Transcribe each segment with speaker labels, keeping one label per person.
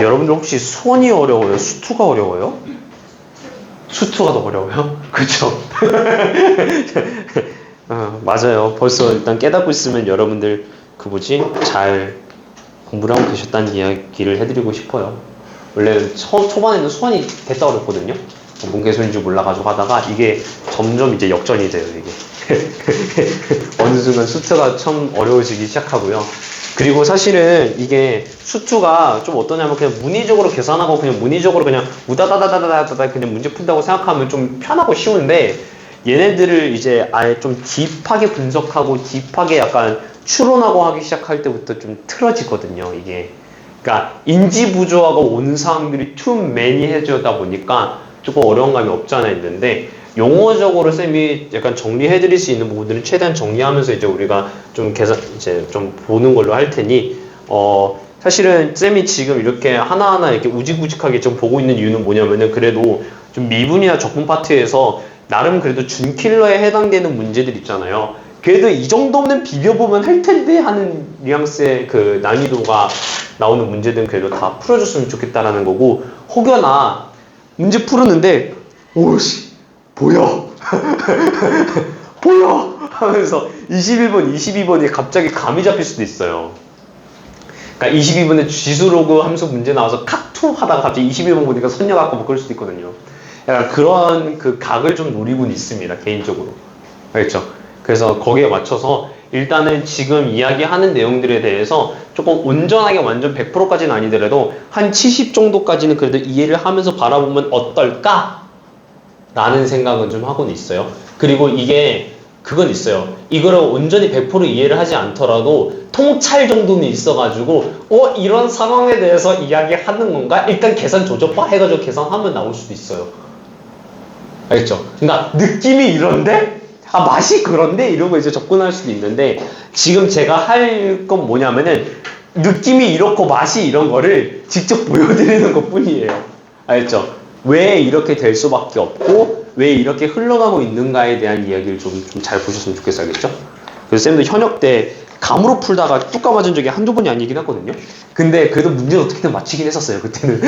Speaker 1: 여러분들 혹시 수원이 어려워요? 수투가 어려워요? 수투가 더 어려워요? 그쵸? 맞아요. 벌써 일단 깨닫고 있으면 여러분들 잘 공부를 하고 계셨다는 이야기를 해드리고 싶어요. 원래 초반에는 수원이 됐다 그랬거든요. 뭔 개소리인지 몰라가지고 하다가 이게 점점 이제 역전이 돼요, 이게. 어느 순간 수투가 처음 어려워지기 시작하고요. 그리고 사실은 이게 수투가 좀 어떠냐면 그냥 문의적으로 계산하고 그냥 문의적으로 그냥 우다다다다다다다 그냥 문제 푼다고 생각하면 좀 편하고 쉬운데 얘네들을 이제 아예 좀 딥하게 분석하고 딥하게 약간 추론하고 하기 시작할 때부터 좀 틀어지거든요, 이게. 그러니까 인지 부조화가 오는 사항들이 too many해지다 보니까 조금 어려운 감이 없지 않아 있는데 용어적으로 쌤이 약간 정리해드릴 수 있는 부분들은 최대한 정리하면서 이제 우리가 좀 이제 좀 보는 걸로 할 테니 사실은 쌤이 지금 이렇게 하나하나 이렇게 우직우직하게 좀 보고 있는 이유는 뭐냐면은 그래도 좀 미분이나 적분 파트에서 나름 그래도 준킬러에 해당되는 문제들 있잖아요. 그래도 이 정도는 비벼보면 할 텐데 하는 뉘앙스의 그 난이도가 나오는 문제들은 그래도 다 풀어줬으면 좋겠다라는 거고 혹여나 문제 풀었는데 오씨 보여 보여 하면서 21번 22번이 갑자기 감이 잡힐 수도 있어요. 그러니까 22번에 지수로그 함수 문제 나와서 칵투 하다가 갑자기 21번 보니까 선녀갖고 뭐 그럴 수도 있거든요. 약간 그런 그 각을 좀 노리고는 있습니다, 개인적으로. 알겠죠? 그래서 거기에 맞춰서 일단은 지금 이야기하는 내용들에 대해서 조금 온전하게 완전 100%까지는 아니더라도 한 70 정도까지는 그래도 이해를 하면서 바라보면 어떨까? 라는 생각은 좀 하고는 있어요. 그리고 이게 그건 있어요. 이거를 온전히 100% 이해를 하지 않더라도 통찰 정도는 있어가지고 이런 상황에 대해서 이야기하는 건가? 일단 계산 조절바 해가지고 계산하면 나올 수도 있어요. 알겠죠? 그러니까 느낌이 이런데? 맛이 그런데? 이러고 이제 접근할 수도 있는데 지금 제가 할 건 뭐냐면은 느낌이 이렇고 맛이 이런 거를 직접 보여드리는 것 뿐이에요. 알겠죠? 왜 이렇게 될 수밖에 없고 왜 이렇게 흘러가고 있는가에 대한 이야기를 좀 잘 보셨으면 좋겠어요. 알겠죠? 그래서 쌤도 현역 때 감으로 풀다가 뚝 까맞은 적이 한두 번이 아니긴 하거든요. 근데 그래도 문제는 어떻게든 맞히긴 했었어요, 그때는.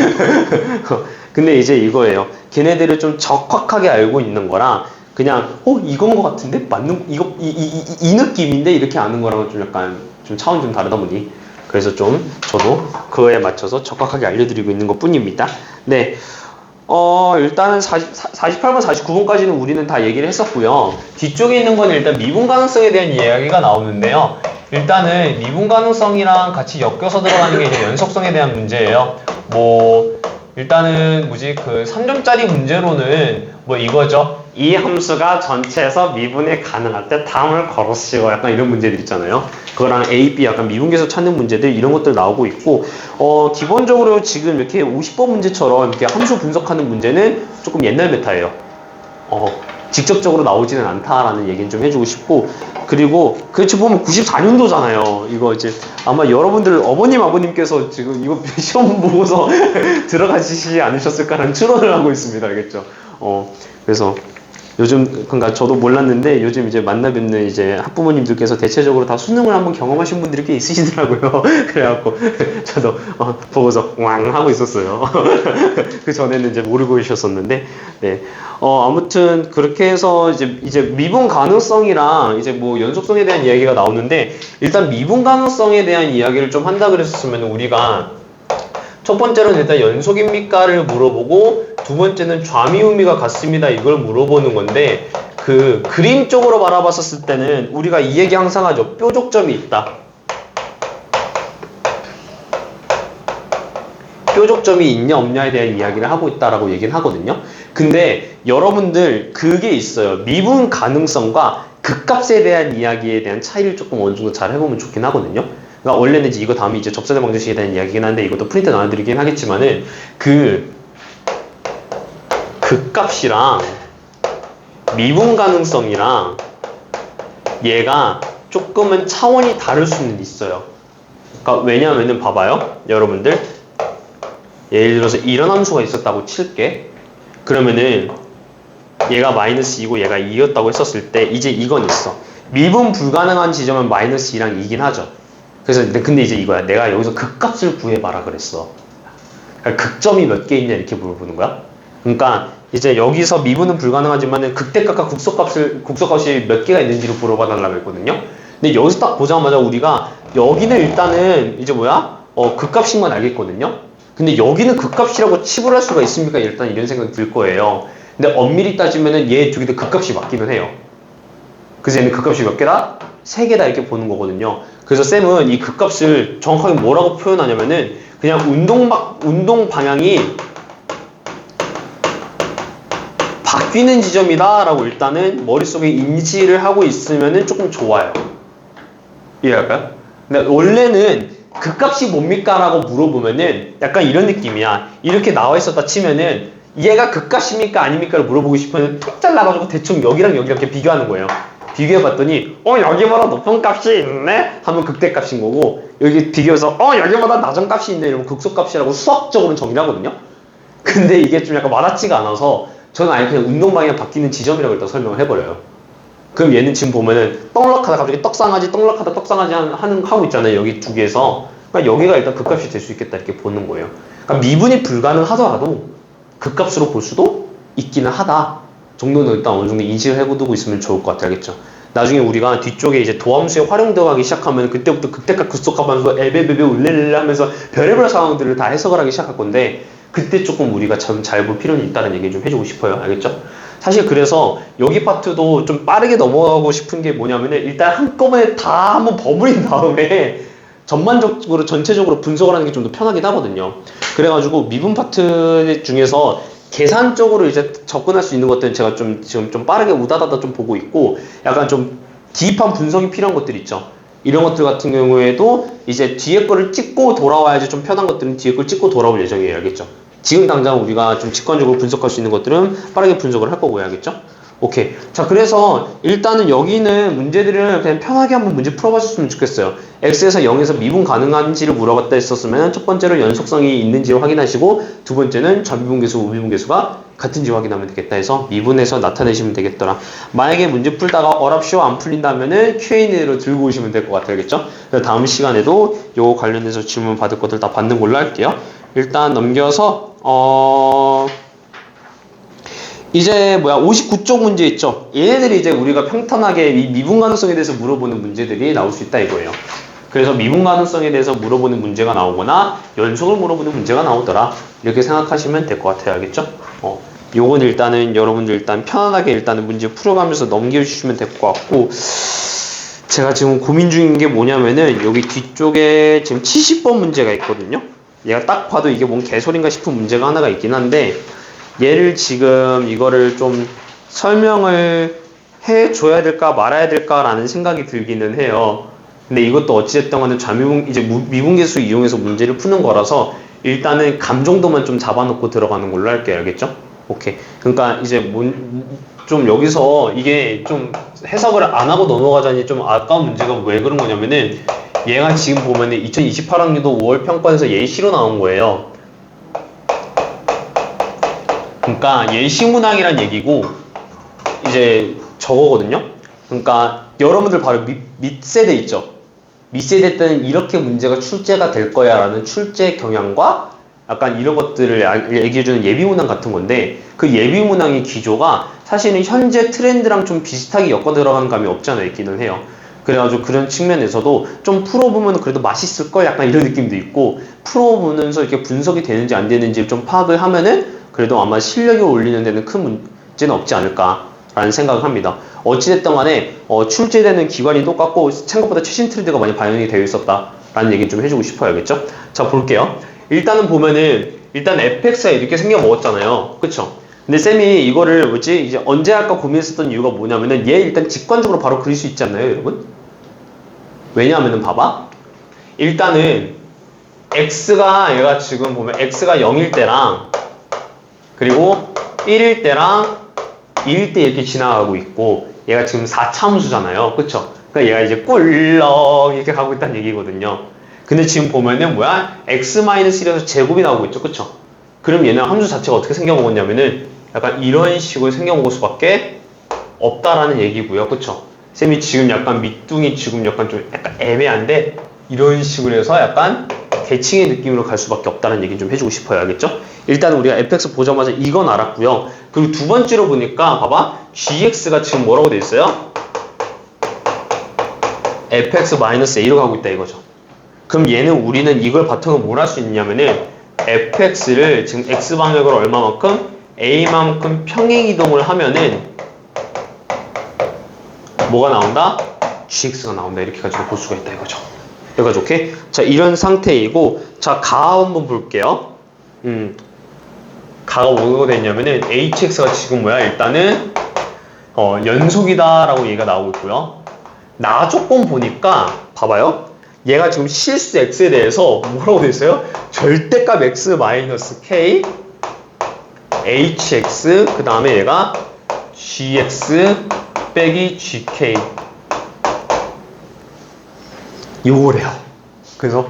Speaker 1: 근데 이제 이거예요. 걔네들을 좀 적확하게 알고 있는 거랑 그냥 이건 거 같은데? 맞는 이거 이 느낌인데? 이렇게 아는 거랑은 좀 약간 좀 차원이 좀 다르다 보니 그래서 좀 저도 그거에 맞춰서 적확하게 알려드리고 있는 것 뿐입니다. 네. 일단은 48번, 49번까지는 우리는 다 얘기를 했었고요. 뒤쪽에 있는 건 일단 미분 가능성에 대한 이야기가 나오는데요. 일단은 미분 가능성이랑 같이 엮여서 들어가는 게 이제 연속성에 대한 문제예요. 일단은 그 3점짜리 문제로는 이거죠. 이 함수가 전체에서 미분이 가능할 때 다음을 걸으시고 약간 이런 문제들 있잖아요. 그거랑 A, B 약간 미분계수 찾는 문제들 이런 것들 나오고 있고 기본적으로 지금 이렇게 50번 문제처럼 이렇게 함수 분석하는 문제는 조금 옛날 메타예요. 직접적으로 나오지는 않다라는 얘기는 좀 해주고 싶고 그리고 그렇지 보면 94년도잖아요. 이거 이제 아마 여러분들 어머님 아버님께서 지금 이거 시험 보고서 들어가시지 않으셨을까라는 추론을 하고 있습니다. 알겠죠? 그래서 요즘 그러니까 저도 몰랐는데 요즘 이제 만나 뵙는 이제 학부모님들께서 대체적으로 다 수능을 한번 경험하신 분들이 꽤 있으시더라고요. 그래갖고 저도 보고서 왕 하고 있었어요. 그 전에는 이제 모르고 계셨었는데 네. 아무튼 그렇게 해서 이제 미분 가능성이랑 이제 연속성에 대한 이야기가 나오는데 일단 미분 가능성에 대한 이야기를 좀 한다 그랬었으면 우리가 첫 번째로는 일단 연속입니까를 물어보고 두 번째는 좌미우미가 같습니다 이걸 물어보는 건데 그 그림 쪽으로 바라봤었을 때는 우리가 이 얘기 항상 하죠. 뾰족점이 있다. 뾰족점이 있냐 없냐에 대한 이야기를 하고 있다라고 얘기를 하거든요. 근데 여러분들 그게 있어요. 미분 가능성과 극값에 대한 이야기에 대한 차이를 조금 어느 정도 잘 해보면 좋긴 하거든요. 그러니까 원래는 이제 이거 다음에 이제 접사대 방정식에 대한 이야기긴 한데 이것도 프린트 나눠드리긴 하겠지만은 그 극값이랑 미분 가능성이랑 얘가 조금은 차원이 다를 수는 있어요. 그러니까 왜냐면은 봐봐요. 여러분들 예를 들어서 이런 함수가 있었다고 칠게. 그러면은 얘가 마이너스 2고 얘가 2였다고 했었을 때 이제 이건 있어. 미분 불가능한 지점은 마이너스 2랑 2긴 하죠. 그래서 근데 이제 이거야. 내가 여기서 극값을 구해봐라 그랬어. 그러니까 극점이 몇 개 있냐 이렇게 물어보는 거야. 그러니까 이제 여기서 미분은 불가능하지만은 극대값과 국소값이 몇 개가 있는지를 물어봐달라고 했거든요. 근데 여기서 딱 보자마자 우리가 여기는 일단은 이제 뭐야? 극값인 건 알겠거든요. 근데 여기는 극값이라고 치부할 수가 있습니까? 일단 이런 생각이 들 거예요. 근데 엄밀히 따지면은 얘 두 개 다 극값이 맞기는 해요. 그래서 얘는 극값이 몇 개다? 3개다 이렇게 보는 거거든요. 그래서 쌤은 이 극값을 정확하게 뭐라고 표현하냐면은 그냥 운동 방향이 바뀌는 지점이다 라고 일단은 머릿속에 인지를 하고 있으면은 조금 좋아요. 이해할까요? 근데 원래는 극값이 뭡니까? 라고 물어보면은 약간 이런 느낌이야. 이렇게 나와 있었다 치면은 얘가 극값입니까? 아닙니까?를 물어보고 싶으면 톡 잘라가지고 대충 여기랑 여기랑 이렇게 비교하는 거예요. 비교해봤더니 여기보다 높은 값이 있네? 하면 극대값인 거고, 여기 비교해서 여기보다 낮은 값이 있네 이러면 극소값이라고 수학적으로는 정의를 하거든요. 근데 이게 좀 약간 와닿지가 않아서 저는 아예 그냥 운동 방향 바뀌는 지점이라고 일단 설명을 해버려요. 그럼 얘는 지금 보면은 떡락하다 갑자기 떡상하지 떡락하다 떡상하지 하고 있잖아요. 여기 두 개에서. 그러니까 여기가 일단 극값이 될 수 있겠다 이렇게 보는 거예요. 그러니까 미분이 불가능하더라도 극값으로 볼 수도 있기는 하다 정도는 일단 어느 정도 인식을 해두고 있으면 좋을 것 같아요. 알겠죠? 나중에 우리가 뒤쪽에 이제 도함수에 활용되기 시작하면 그때부터 극대값 극소값 하면서 에베베베 울렐렐레 하면서 별의별 상황들을 다 해석을 하기 시작할 건데 그때 조금 우리가 참 잘 볼 필요는 있다는 얘기 좀 해주고 싶어요. 알겠죠? 사실 그래서 여기 파트도 좀 빠르게 넘어가고 싶은 게 뭐냐면은 일단 한꺼번에 다 한번 버무린 다음에 전반적으로 전체적으로 분석을 하는 게 좀 더 편하긴 하거든요. 그래가지고 미분 파트 중에서 계산적으로 이제 접근할 수 있는 것들은 제가 지금 좀 빠르게 우다다다 좀 보고 있고 약간 좀 딥한 분석이 필요한 것들 있죠. 이런 것들 같은 경우에도 이제 뒤에 거를 찍고 돌아와야지 좀 편한 것들은 뒤에 걸 찍고 돌아올 예정이에요. 알겠죠? 지금 당장 우리가 좀 직관적으로 분석할 수 있는 것들은 빠르게 분석을 할 거고요. 알겠죠? 오케이. 자, 그래서 일단은 여기는 문제들을 그냥 편하게 한번 문제 풀어봤으면 좋겠어요. x에서 0에서 미분 가능한지를 물어봤다 했었으면 첫 번째로 연속성이 있는지를 확인하시고 두 번째는 좌미분계수, 우미분계수가 같은지 확인하면 되겠다 해서 미분해서 나타내시면 되겠더라. 만약에 문제 풀다가 어랍쇼 안 풀린다면은 Q&A로 들고 오시면 될 것 같아요. 알겠죠? 그래서 다음 시간에도 요거 관련해서 질문 받을 것들 다 받는 걸로 할게요. 일단 넘겨서 이제 59쪽 문제 있죠. 얘네들이 이제 우리가 평탄하게 이 미분 가능성에 대해서 물어보는 문제들이 나올 수 있다 이거예요. 그래서 미분 가능성에 대해서 물어보는 문제가 나오거나 연속을 물어보는 문제가 나오더라. 이렇게 생각하시면 될 것 같아요. 알겠죠? 요건 일단은 여러분들 일단 편안하게 일단은 문제 풀어가면서 넘겨주시면 될 것 같고, 제가 지금 고민 중인 게 뭐냐면은 여기 뒤쪽에 지금 70번 문제가 있거든요. 얘가 딱 봐도 이게 뭔 개소리인가 싶은 문제가 하나가 있긴 한데 얘를 지금 이거를 좀 설명을 해줘야 될까 말아야 될까 라는 생각이 들기는 해요. 근데 이것도 어찌됐든 간에 미분계수 이용해서 문제를 푸는 거라서 일단은 감 정도만 좀 잡아놓고 들어가는 걸로 할게요. 알겠죠? 오케이. 그러니까 이제 좀 여기서 이게 좀 해석을 안 하고 넘어가자니 좀 아까운 문제가 왜 그런 거냐면은 얘가 지금 보면은 2028학년도 5월 평가에서 예시로 나온 거예요. 그러니까 예시문항이란 얘기고 이제 저거거든요. 그러니까 여러분들 바로 밑세대 있죠. 밑세대 때는 이렇게 문제가 출제가 될 거야 라는 출제 경향과 약간 이런 것들을 얘기해주는 예비문항 같은 건데 그 예비문항의 기조가 사실은 현재 트렌드랑 좀 비슷하게 엮어 들어가는 감이 없지 않아 있기는 해요. 그래가지고 그런 측면에서도 좀 풀어보면 그래도 맛있을 걸 약간 이런 느낌도 있고 풀어보면서 이렇게 분석이 되는지 안 되는지 좀 파악을 하면은 그래도 아마 실력이 올리는 데는 큰 문제는 없지 않을까라는 생각을 합니다. 어찌됐든 간에 출제되는 기관이 똑같고 생각보다 최신 트렌드가 많이 반영이 되어 있었다라는 얘기 좀 해주고 싶어요. 알겠죠? 자, 볼게요. 일단은 보면은 일단 fx가 이렇게 생겨 먹었잖아요. 그쵸? 근데 쌤이 이거를 이제 언제 할까 고민했었던 이유가 뭐냐면은 얘 일단 직관적으로 바로 그릴 수 있지 않나요, 여러분? 왜냐하면은 봐봐. 일단은 얘가 지금 보면 x가 0일 때랑 그리고 1일 때랑 2일 때 이렇게 지나가고 있고 얘가 지금 4차함수잖아요. 그쵸? 그러니까 얘가 이제 꿀렁 이렇게 가고 있다는 얘기거든요. 근데 지금 보면은 x-1에서 제곱이 나오고 있죠. 그쵸? 그럼 얘는 함수 자체가 어떻게 생겨먹었냐면은 약간 이런 식으로 생겨먹을 수밖에 없다라는 얘기고요. 그쵸? 쌤이 지금 약간 밑둥이 지금 약간 좀 약간 애매한데 이런 식으로 해서 약간 계층의 느낌으로 갈 수밖에 없다는 얘기 좀 해주고 싶어요. 알겠죠? 일단 우리가 fx 보자마자 이건 알았고요. 그리고 두 번째로 보니까 봐봐. gx가 지금 뭐라고 돼 있어요? fx-a로 가고 있다 이거죠. 그럼 얘는 우리는 이걸 바탕으로 뭘 할 수 있냐면은 fx를 지금 x방향으로 얼마만큼? a만큼 평행이동을 하면은 뭐가 나온다? gx가 나온다. 이렇게 가지고 볼 수가 있다 이거죠. 여기까지 오케이? 자, 이런 상태이고, 자, 가 한번 볼게요. 가가 뭐가 되냐면은 hx가 지금 뭐야? 일단은 연속이다 라고 얘기가 나오고 있고요. 나 조건 보니까 봐봐요. 얘가 지금 실수 x에 대해서 뭐라고 돼 있어요? 절대값 x 마이너스 k hx 그 다음에 얘가 gx 빼기 gk 요거래요. 그래서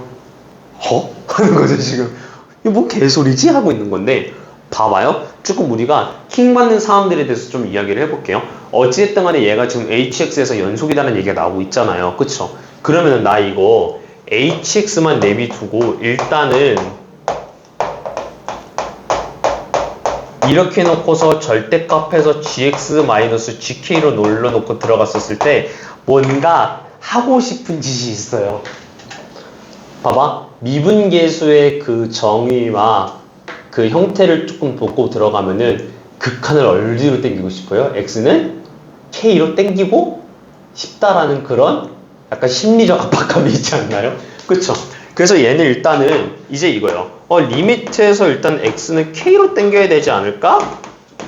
Speaker 1: 하는 거죠 지금. 이거 뭐 개소리지? 하고 있는 건데 봐봐요. 조금 우리가 킹받는 사람들에 대해서 좀 이야기를 해볼게요. 어찌됐든 간에 얘가 지금 hx에서 연속이라는 얘기가 나오고 있잖아요. 그쵸? 그러면은 나 이거 hx만 내비두고 일단은 이렇게 놓고서 절대값에서 gx-gk로 놀러놓고 들어갔었을 때 뭔가 하고 싶은 짓이 있어요. 봐봐. 미분계수의 그 정의와 그 형태를 조금 보고 들어가면은 극한을 어디로 당기고 싶어요? x는 k로 당기고 싶다라는 그런 약간 심리적 압박감이 있지 않나요? 그쵸? 그래서 얘는 일단은 이제 이거예요. 리미트에서 일단 x는 k로 당겨야 되지 않을까?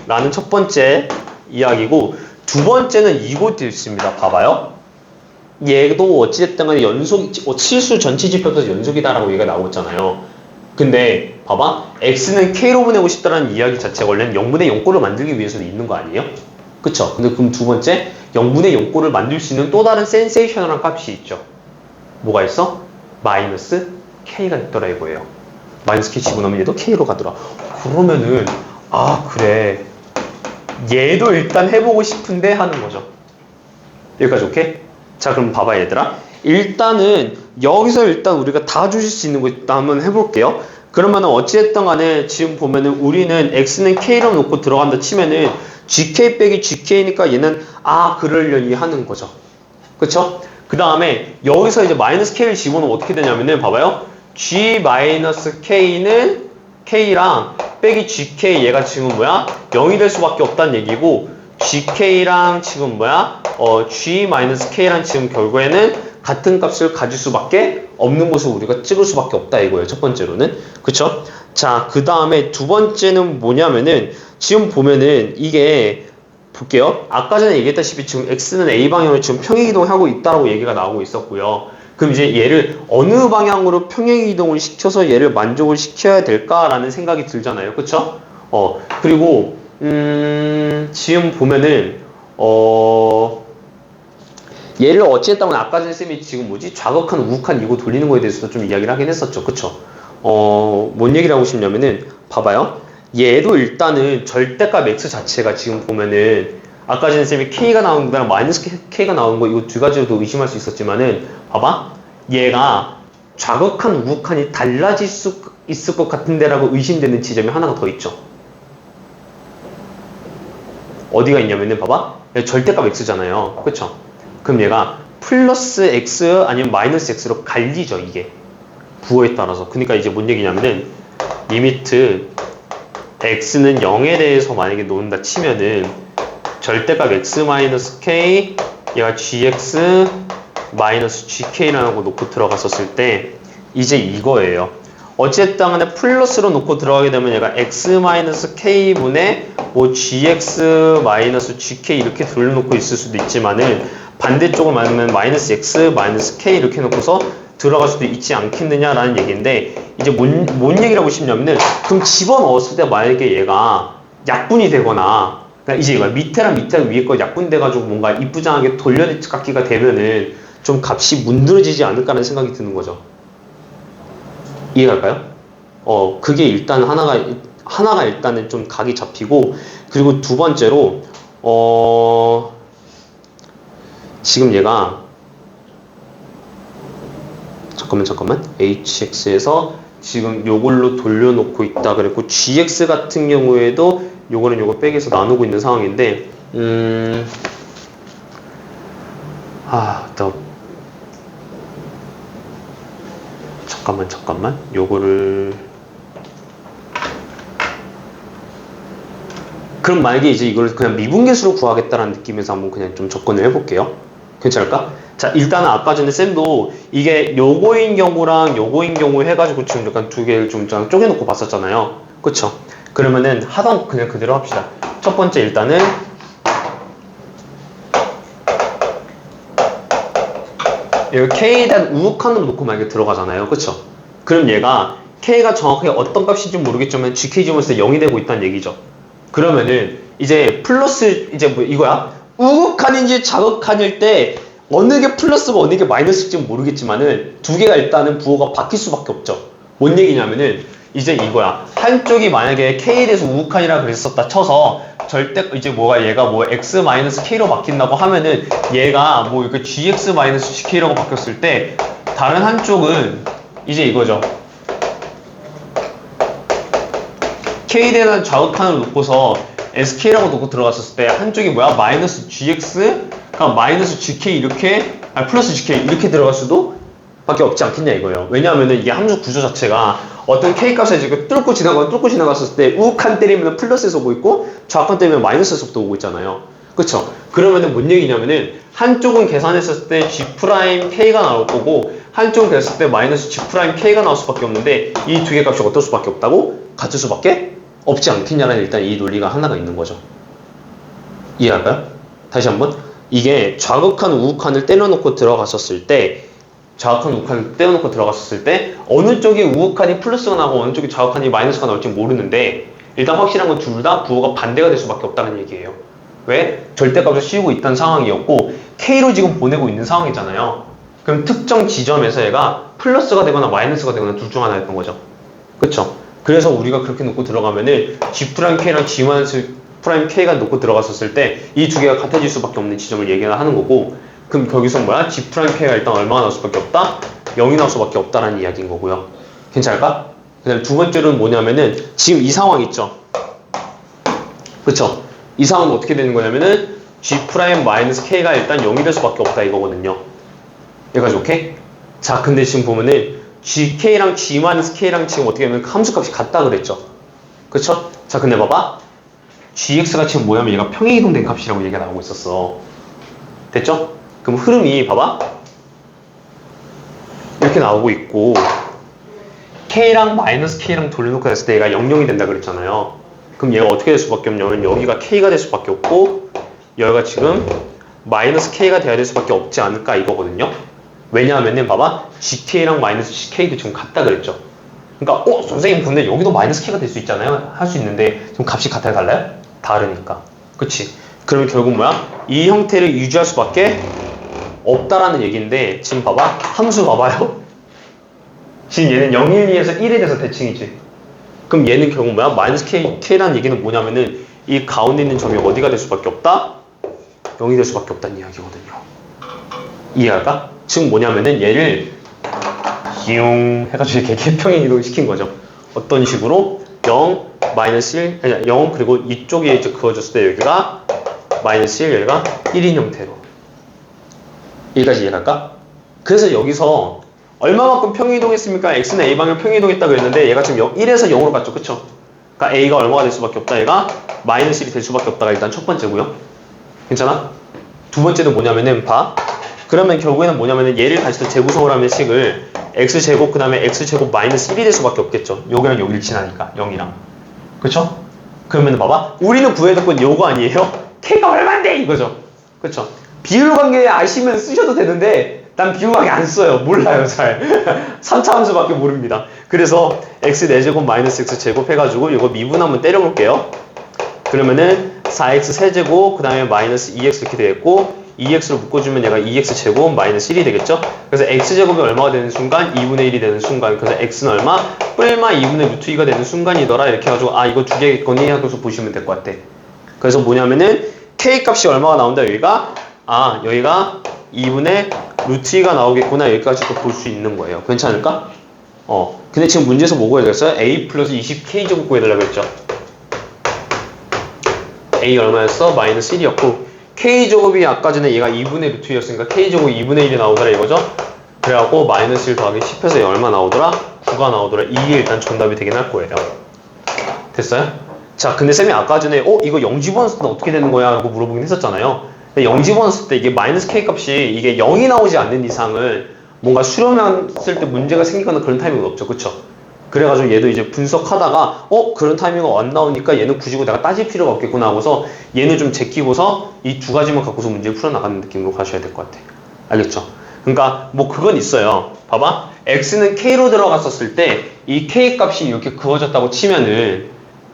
Speaker 1: 라는 첫 번째 이야기고, 두 번째는 이곳에 있습니다. 봐봐요. 얘도 어찌됐든 간에 실수 전체 지표에서 연속이다라고 얘기가 나오고 있잖아요. 근데 봐봐. x는 k로 보내고 싶다는 이야기 자체가 원래는 0분의 0꼴을 만들기 위해서도 있는 거 아니에요? 그쵸? 근데 그럼 두 번째 0분의 0꼴을 만들 수 있는 또 다른 센세이셔널한 값이 있죠. 뭐가 있어? 마이너스 k가 있더라 이거예요. 마이너스 k 집어넣으면 얘도 k로 가더라. 그러면은 그래 얘도 일단 해보고 싶은데 하는 거죠. 여기까지 오케이? 자, 그럼 봐봐 얘들아. 일단은 여기서 일단 우리가 다 주실 수 있는 거 있다 한번 해볼게요. 그러면은 어찌됐든 간에 지금 보면은 우리는 x는 k로 놓고 들어간다 치면은 gk 빼기 gk니까 얘는 그러려니 하는 거죠. 그쵸? 그 다음에 여기서 이제 마이너스 k를 집어넣으면 어떻게 되냐면은 봐봐요. g 마이너스 k는 k랑 빼기 gk 얘가 지금 뭐야? 0이 될 수밖에 없다는 얘기고, gk랑 지금 뭐야? g 마이너스 k랑 지금 결국에는 같은 값을 가질 수밖에 없는 것을 우리가 찍을 수밖에 없다 이거예요. 첫 번째로는. 그쵸? 자, 그 다음에 두 번째는 뭐냐면은 지금 보면은 이게 볼게요. 아까 전에 얘기했다시피 지금 x는 a 방향으로 지금 평행이동하고 있다라고 얘기가 나오고 있었고요. 그럼 이제 얘를 어느 방향으로 평행이동을 시켜서 얘를 만족을 시켜야 될까라는 생각이 들잖아요. 그쵸? 그리고 지금 보면은 얘를 어찌했다면 아까 전에 쌤이 지금 뭐지? 좌극한, 우극한 이거 돌리는 거에 대해서도 좀 이야기를 하긴 했었죠. 그쵸? 뭔 얘기를 하고 싶냐면은 봐봐요. 얘도 일단은 절대값 x 자체가 지금 보면은 아까 전에 쌤이 k가 나온 거랑 마이너스 k가 나온 거 이거 두 가지로도 의심할 수 있었지만은 봐봐. 얘가 좌극한, 우극한이 달라질 수 있을 것 같은데라고 의심되는 지점이 하나가 더 있죠. 어디가 있냐면은 봐봐. 절대값 x잖아요. 그쵸? 그럼 얘가 플러스 x 아니면 마이너스 x로 갈리죠. 이게 부호에 따라서. 그러니까 이제 뭔 얘기냐면은 리미트 x는 0에 대해서 만약에 놓는다 치면은 절대값 x 마이너스 k 얘가 gx 마이너스 gk라는 거 놓고 들어갔었을 때 이제 이거예요. 어쨌든 간에 플러스로 놓고 들어가게 되면 얘가 x 마이너스 k분의 뭐 gx 마이너스 gk 이렇게 돌려놓고 있을 수도 있지만은 반대쪽을 말하면 마이너스 x 마이너스 k 이렇게 놓고서 들어갈 수도 있지 않겠느냐라는 얘기인데, 이제 뭔 얘기를 하고 싶냐면은 그럼 집어넣었을 때 만약에 얘가 약분이 되거나, 그러니까 이제 이거 밑에랑 위에 거 약분돼가지고 뭔가 이쁘장하게 돌려깎기가 되면은 좀 값이 문드러지지 않을까라는 생각이 드는 거죠. 이해갈까요? 그게 일단 하나가 일단은 좀 각이 잡히고, 그리고 두 번째로 지금 얘가 잠깐만. hx에서 지금 요걸로 돌려놓고 있다 그랬고 gx 같은 경우에도 요거는 요거 빼기해서 나누고 있는 상황인데 나 잠깐만 요거를 그럼 만약에 이제 이걸 그냥 미분계수로 구하겠다라는 느낌에서 한번 그냥 좀 접근을 해볼게요. 괜찮을까? 자, 일단은 아까 전에 쌤도 이게 요거인 경우랑 요거인 경우 해가지고 지금 약간 두 개를 좀 쪼개놓고 봤었잖아요. 그쵸? 그러면은 하던 그냥 그대로 합시다. 첫 번째 일단은 여기 K에 대한 우극한으로 놓고 만약에 들어가잖아요. 그쵸? 그럼 얘가 K가 정확하게 어떤 값인지 모르겠지만 GK 지원에서 0이 되고 있다는 얘기죠. 그러면은 이제 플러스 이제 뭐 이거야? 우극한인지 자극한일 때 어느 게 플러스고 어느 게 마이너스일지 모르겠지만은 두 개가 일단은 부호가 바뀔 수밖에 없죠. 뭔 얘기냐면은 이제 이거야. 한쪽이 만약에 K에 대해서 우극한이라 그랬었다 쳐서 절대 이제 뭐가 얘가 뭐 x-k로 바뀐다고 하면은 얘가 뭐 이렇게 gx-ck라고 바뀌었을 때 다른 한쪽은 이제 이거죠. K에 대한 자극한을 놓고서 sk라고 놓고 들어갔었을 때 한쪽이 뭐야? 마이너스 gx, 그러니까 마이너스 gk 이렇게, 플러스 gk 이렇게 들어갈 수도 밖에 없지 않겠냐 이거예요. 왜냐하면은 이게 함수 구조 자체가 어떤 k 값에 지금 뚫고 지나갔을 때 우극한 때리면 플러스에서 오고 있고 좌극한 때리면 마이너스에서부터 오고 있잖아요. 그쵸? 그러면은 뭔 얘기냐면은 한쪽은 계산했을 때 g'k가 나올 거고 한쪽은 계산했을 때 마이너스 g'k가 나올 수밖에 없는데 이 두 개 값이 어떨 수밖에 없다고? 같을 수밖에 없지 않겠냐라는 일단 이 논리가 하나가 있는 거죠. 이해할까요? 다시 한번 이게 좌극한 우극한을 때려놓고 들어갔었을 때 좌극한 우극한을 떼어놓고 들어갔었을 때 어느 쪽이 우극한이 플러스가 나고 어느 쪽이 좌극한이 마이너스가 나올지 모르는데 일단 확실한 건 둘 다 부호가 반대가 될 수밖에 없다는 얘기예요. 왜? 절대값을 씌우고 있던 상황이었고 K로 지금 보내고 있는 상황이잖아요. 그럼 특정 지점에서 얘가 플러스가 되거나 마이너스가 되거나 둘 중 하나였던 거죠. 그쵸? 그래서 우리가 그렇게 놓고 들어가면은 G'K랑 G'-K가 놓고 들어갔었을 때 이 두 개가 같아질 수밖에 없는 지점을 얘기를 하는 거고 그럼 거기서 뭐야? G'K가 일단 얼마가 나올 수밖에 없다? 0이 나올 수밖에 없다라는 이야기인 거고요. 괜찮을까? 그 다음에 두 번째로는 뭐냐면은 지금 이 상황 있죠? 그쵸? 이 상황은 어떻게 되는 거냐면은 G'-K가 일단 0이 될 수밖에 없다 이거거든요. 여기까지 오케이? 자 근데 지금 보면은 GK랑 G-K랑 지금 어떻게 하면 함수값이 같다 그랬죠? 그쵸? 자 근데 봐봐 GX가 지금 뭐냐면 얘가 평행이동된 값이라고 얘기가 나오고 있었어. 됐죠? 그럼 흐름이 봐봐 이렇게 나오고 있고 K랑 마이너스 K랑 돌려놓고 했을 때 얘가 0,0이 된다 그랬잖아요. 그럼 얘가 어떻게 될 수밖에 없냐면 여기가 K가 될 수밖에 없고 여기가 지금 마이너스 K가 돼야 될 수밖에 없지 않을까 이거거든요. 왜냐하면은 봐봐 GK랑 마이너스 CK도 지금 같다 그랬죠. 그러니까 선생님 근데 여기도 마이너스 K가 될 수 있잖아요. 할 수 있는데 좀 값이 같아요 달라요? 다르니까. 그치? 그러면 결국 뭐야? 이 형태를 유지할 수밖에 없다라는 얘기인데 지금 봐봐 함수 봐봐요. 지금 얘는 0, 1, 2에서 1에 대해서 대칭이지. 그럼 얘는 결국 뭐야? 마이너스 K라는 얘기는 뭐냐면은 이 가운데 있는 점이 어디가 될 수밖에 없다? 0이 될 수밖에 없다는 이야기거든요. 이해할까? 지금 뭐냐면은 얘를 기용 해가지고 이렇게 평행이동 시킨 거죠. 어떤 식으로 0, 마이너스 1, 아니 0 그리고 이쪽에 이제 그어줬을 때 여기가 마이너스 1, 여기가 1인 형태로. 여기까지 이해할까? 그래서 여기서 얼마만큼 평행이동했습니까? x는 a방향 평행이동했다 그랬는데 얘가 지금 1에서 0으로 갔죠. 그쵸? 그러니까 a가 얼마가 될 수밖에 없다. 얘가 마이너스 1이 될 수밖에 없다가 일단 첫 번째고요. 괜찮아? 두 번째는 뭐냐면은 봐. 그러면 결국에는 뭐냐면은 얘를 다시 또 재구성을 하면 식을 x제곱 그 다음에 x제곱 마이너스 1이 될 수밖에 없겠죠. 여기랑 여기를 지나니까 0이랑. 그쵸? 그러면 봐봐. 우리는 구해야 될 건 요거 아니에요? k가 얼만데 이거죠. 그쵸? 비율 관계 아시면 쓰셔도 되는데 난 비율 관계 안 써요. 몰라요 잘. 3차 함수밖에 모릅니다. 그래서 x 4제곱 마이너스 x 제곱 해가지고 이거 미분 한번 때려볼게요. 그러면은 4x 세제곱 그 다음에 마이너스 2x 이렇게 되겠고 2x로 묶어주면 얘가 2x 제곱 마이너스 1이 되겠죠? 그래서 x제곱이 얼마가 되는 순간? 2분의 1이 되는 순간. 그래서 x는 얼마? 뿔마 2분의 루트 2가 되는 순간이더라. 이렇게 해가지고 이거 두 개겠거니 하고서 보시면 될 것 같아. 그래서 뭐냐면은 k 값이 얼마가 나온다 여기가? 여기가 2분의 루트 2가 나오겠구나. 여기까지도 볼 수 있는 거예요. 괜찮을까? 근데 지금 문제에서 뭐 구해야겠어요? a 플러스 20k제곱 구해달라고 했죠. a 얼마였어? 마이너스 1이었고 k제곱이 아까 전에 얘가 2분의 루트 2였으니까 k제곱이 2분의 1이 나오더라 이거죠? 그래갖고 마이너스 1 더하기 10해서 얘 얼마 나오더라? 9가 나오더라. 이게 일단 정답이 되긴 할 거예요. 됐어요? 자, 근데 쌤이 아까 전에 이거 0 집어넣었을 때 어떻게 되는 거야? 라고 물어보긴 했었잖아요. 근데 0 집어넣었을 때 이게 마이너스 k 값이 이게 0이 나오지 않는 이상은 뭔가 수렴했을 때 문제가 생기거나 그런 타이밍은 없죠. 그쵸? 그래가지고 얘도 이제 분석하다가 그런 타이밍이 안 나오니까 얘는 굳이 내가 따질 필요가 없겠구나 하고서 얘는 좀 제끼고서 이 두 가지만 갖고서 문제를 풀어나가는 느낌으로 가셔야 될 것 같아. 알겠죠? 그러니까 뭐 그건 있어요. 봐봐. x는 k로 들어갔었을 때 이 k 값이 이렇게 그어졌다고 치면은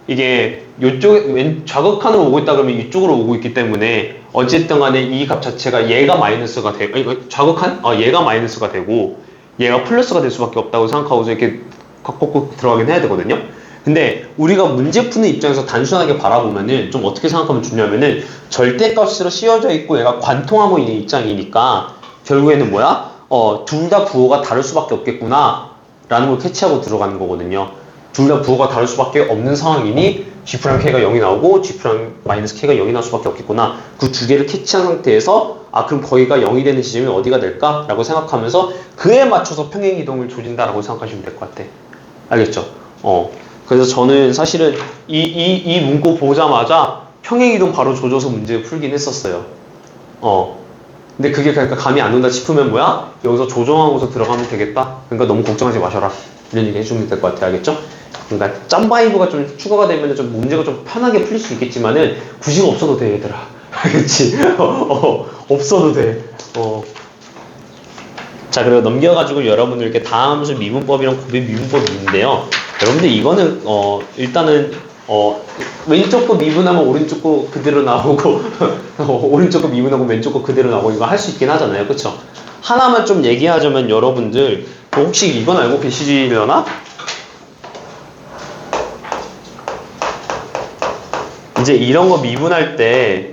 Speaker 1: 이게 이쪽에 좌극한으로 오고 있다 그러면 이쪽으로 오고 있기 때문에 어쨌든 간에 이 값 자체가 얘가 마이너스가 되고 좌극한? 얘가 마이너스가 되고 얘가 플러스가 될 수밖에 없다고 생각하고서 이렇게 꼭 들어가긴 해야 되거든요. 근데 우리가 문제 푸는 입장에서 단순하게 바라보면은 좀 어떻게 생각하면 좋냐면은 절대값으로 씌워져 있고 얘가 관통하고 있는 입장이니까 결국에는 뭐야? 둘 다 부호가 다를 수밖에 없겠구나 라는 걸 캐치하고 들어가는 거거든요. 둘 다 부호가 다를 수밖에 없는 상황이니 G'K가 0이 나오고 G'-K가 0이 나올 수밖에 없겠구나. 그 두 개를 캐치한 상태에서 그럼 거기가 0이 되는 지점이 어디가 될까? 라고 생각하면서 그에 맞춰서 평행이동을 조진다라고 생각하시면 될 것 같아. 알겠죠? 그래서 저는 사실은 이 문구 보자마자 평행이동 바로 조져서 문제 풀긴 했었어요. 근데 그게 그러니까 감이 안 온다 싶으면 뭐야? 여기서 조정하고서 들어가면 되겠다? 그러니까 너무 걱정하지 마셔라. 이런 얘기 해주면 될 것 같아. 알겠죠? 그러니까 짬바이브가 좀 추가가 되면 좀 문제가 좀 편하게 풀릴 수 있겠지만은 굳이 없어도 돼 얘들아. 알겠지? 없어도 돼. 자, 그리고 넘겨가지고 여러분들께 다함수 미분법이랑 곱의 미분법이 있는데요. 여러분들 이거는 일단은 왼쪽 거 미분하면 오른쪽 거 그대로 나오고 오른쪽 거 미분하고 왼쪽 거 그대로 나오고 이거 할 수 있긴 하잖아요. 그쵸? 하나만 좀 얘기하자면 여러분들 혹시 이건 알고 계시려나? 이제 이런 거 미분할 때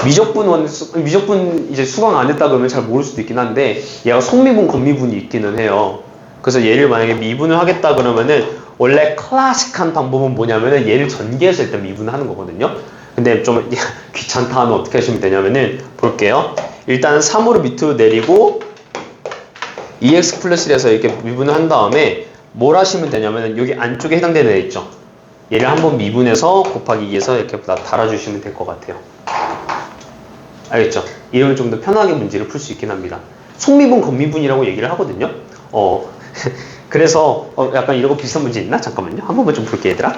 Speaker 1: 미적분 이제 수강 안 했다 그러면 잘 모를 수도 있긴 한데 얘가 속미분, 겉미분이 있기는 해요. 그래서 얘를 만약에 미분을 하겠다 그러면은 원래 클래식한 방법은 뭐냐면은 얘를 전개해서 일단 미분을 하는 거거든요. 근데 좀 귀찮다 하면 어떻게 하시면 되냐면은 볼게요. 일단 3으로 밑으로 내리고 2x 플러스 1에서 이렇게 미분을 한 다음에 뭘 하시면 되냐면은 여기 안쪽에 해당되는 애 있죠. 얘를 한번 미분해서 곱하기 2에서 이렇게 달아주시면 될 것 같아요. 알겠죠? 이러면 좀 더 편하게 문제를 풀 수 있긴 합니다. 속미분, 겉미분이라고 얘기를 하거든요. 그래서 약간 이런 거 비슷한 문제 있나? 잠깐만요. 한 번만 좀 볼게 얘들아.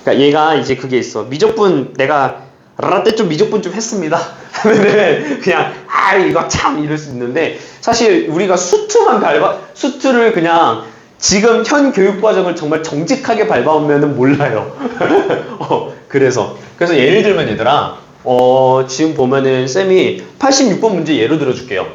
Speaker 1: 그러니까 얘가 이제 그게 있어. 미적분 내가 라떼 좀 미적분 좀 했습니다. 하면은 그냥 이거 참 이럴 수 있는데 사실 우리가 수트를 그냥 지금 현 교육과정을 정말 정직하게 밟아오면은 몰라요. 그래서 예를 들면 얘들아 지금 보면은 쌤이 86번 문제 예로 들어줄게요.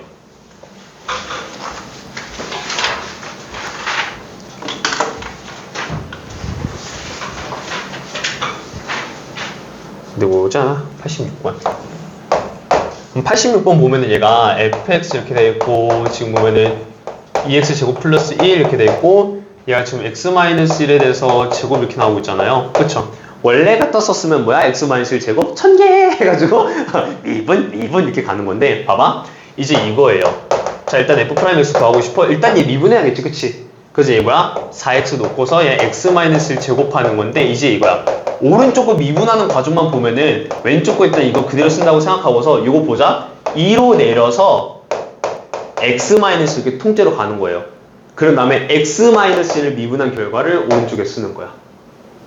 Speaker 1: 근데 보자 86번. 86번 보면은 얘가 fx 이렇게 돼 있고 지금 보면은 2x 제곱 플러스 1 이렇게 돼 있고 얘가 지금 x-1에 대해서 제곱 이렇게 나오고 있잖아요. 그쵸? 원래 갖다 썼으면 뭐야? x-1 제곱 1000개 해가지고 미분 이렇게 가는 건데 봐봐. 이제 이거예요. 자, 일단 f'(x) 더하고 싶어. 일단 얘 미분해야겠지. 그치? 그래서 얘 뭐야? 4x 놓고서 얘 x-1 제곱하는 건데 이제 이거야. 오른쪽 거 미분하는 과정만 보면은 왼쪽 거 일단 이거 그대로 쓴다고 생각하고서 이거 보자. 2로 내려서 x- 이렇게 통째로 가는 거예요. 그런 다음에 x-를 미분한 결과를 오른쪽에 쓰는 거야.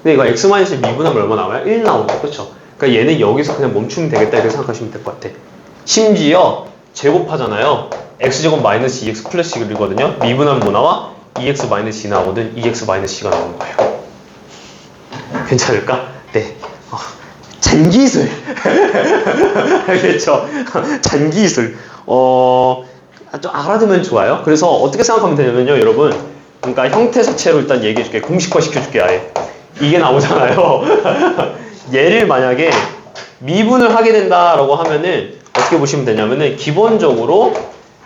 Speaker 1: 근데 이거 x-를 미분하면 얼마 나와요? 1 나오죠. 그쵸? 그러니까 얘는 여기서 그냥 멈추면 되겠다 이렇게 생각하시면 될 것 같아. 심지어 제곱하잖아요. x제곱 마이너스 2x 플러스 1이거든요. 미분하면 뭐 나와? 2x 마이너스 2 나오거든. 2x 마이너스 2가 나오는 거예요. 괜찮을까? 네. 잔기술. 알겠죠? 잔기술. 좀 알아두면 좋아요. 그래서 어떻게 생각하면 되냐면요, 여러분. 그러니까 형태 자체로 일단 얘기해줄게. 공식화 시켜줄게, 아예. 이게 나오잖아요. 얘를 만약에 미분을 하게 된다라고 하면은 어떻게 보시면 되냐면은 기본적으로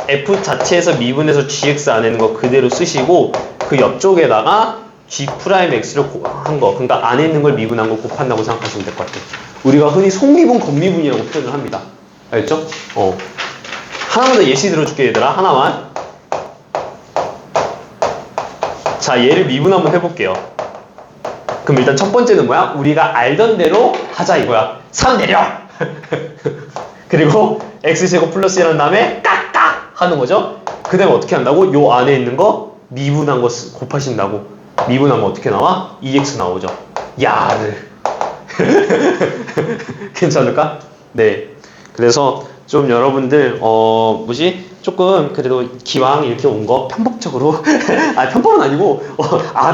Speaker 1: f 자체에서 미분해서 gx 안에 있는 거 그대로 쓰시고 그 옆쪽에다가 g'x를 한 거, 그러니까 안에 있는 걸 미분한 거 곱한다고 생각하시면 될 것 같아요. 우리가 흔히 속미분, 겉미분이라고 표현을 합니다. 알겠죠? 하나만 더 예시 들어줄게 얘들아. 하나만. 자, 얘를 미분 한번 해볼게요. 그럼 일단 첫 번째는 뭐야? 우리가 알던 대로 하자 이거야. 3 내려! 그리고 x제곱 플러스 1한 다음에 깍깍 하는 거죠. 그 다음에 어떻게 한다고? 요 안에 있는 거 미분한 거 곱하신다고. 미분하면 어떻게 나와? 2x 나오죠. 야를. 괜찮을까? 네. 그래서 좀 여러분들 조금 그래도 기왕 이렇게 온 거 편법적으로 편법은 아니고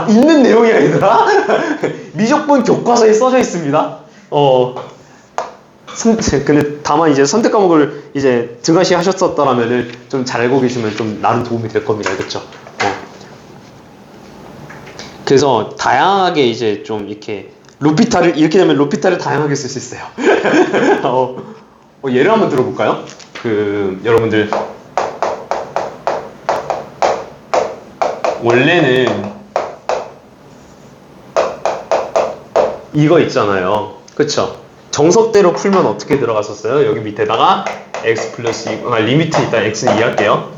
Speaker 1: 있는 내용이 아니라 미적분 교과서에 써져 있습니다. 근데 다만 이제 선택 과목을 이제 등하시 하셨었더라면은 좀 잘 알고 계시면 좀 나름 도움이 될 겁니다. 알겠죠? 그래서 다양하게 이제 좀 이렇게 이렇게 되면 로피타를 다양하게 쓸 수 있어요. 예를 한번 들어볼까요? 여러분들 원래는 이거 있잖아요. 그쵸? 정석대로 풀면 어떻게 들어갔었어요? 여기 밑에다가 x 플러스 2, 리미트 일단 x는 2 할게요.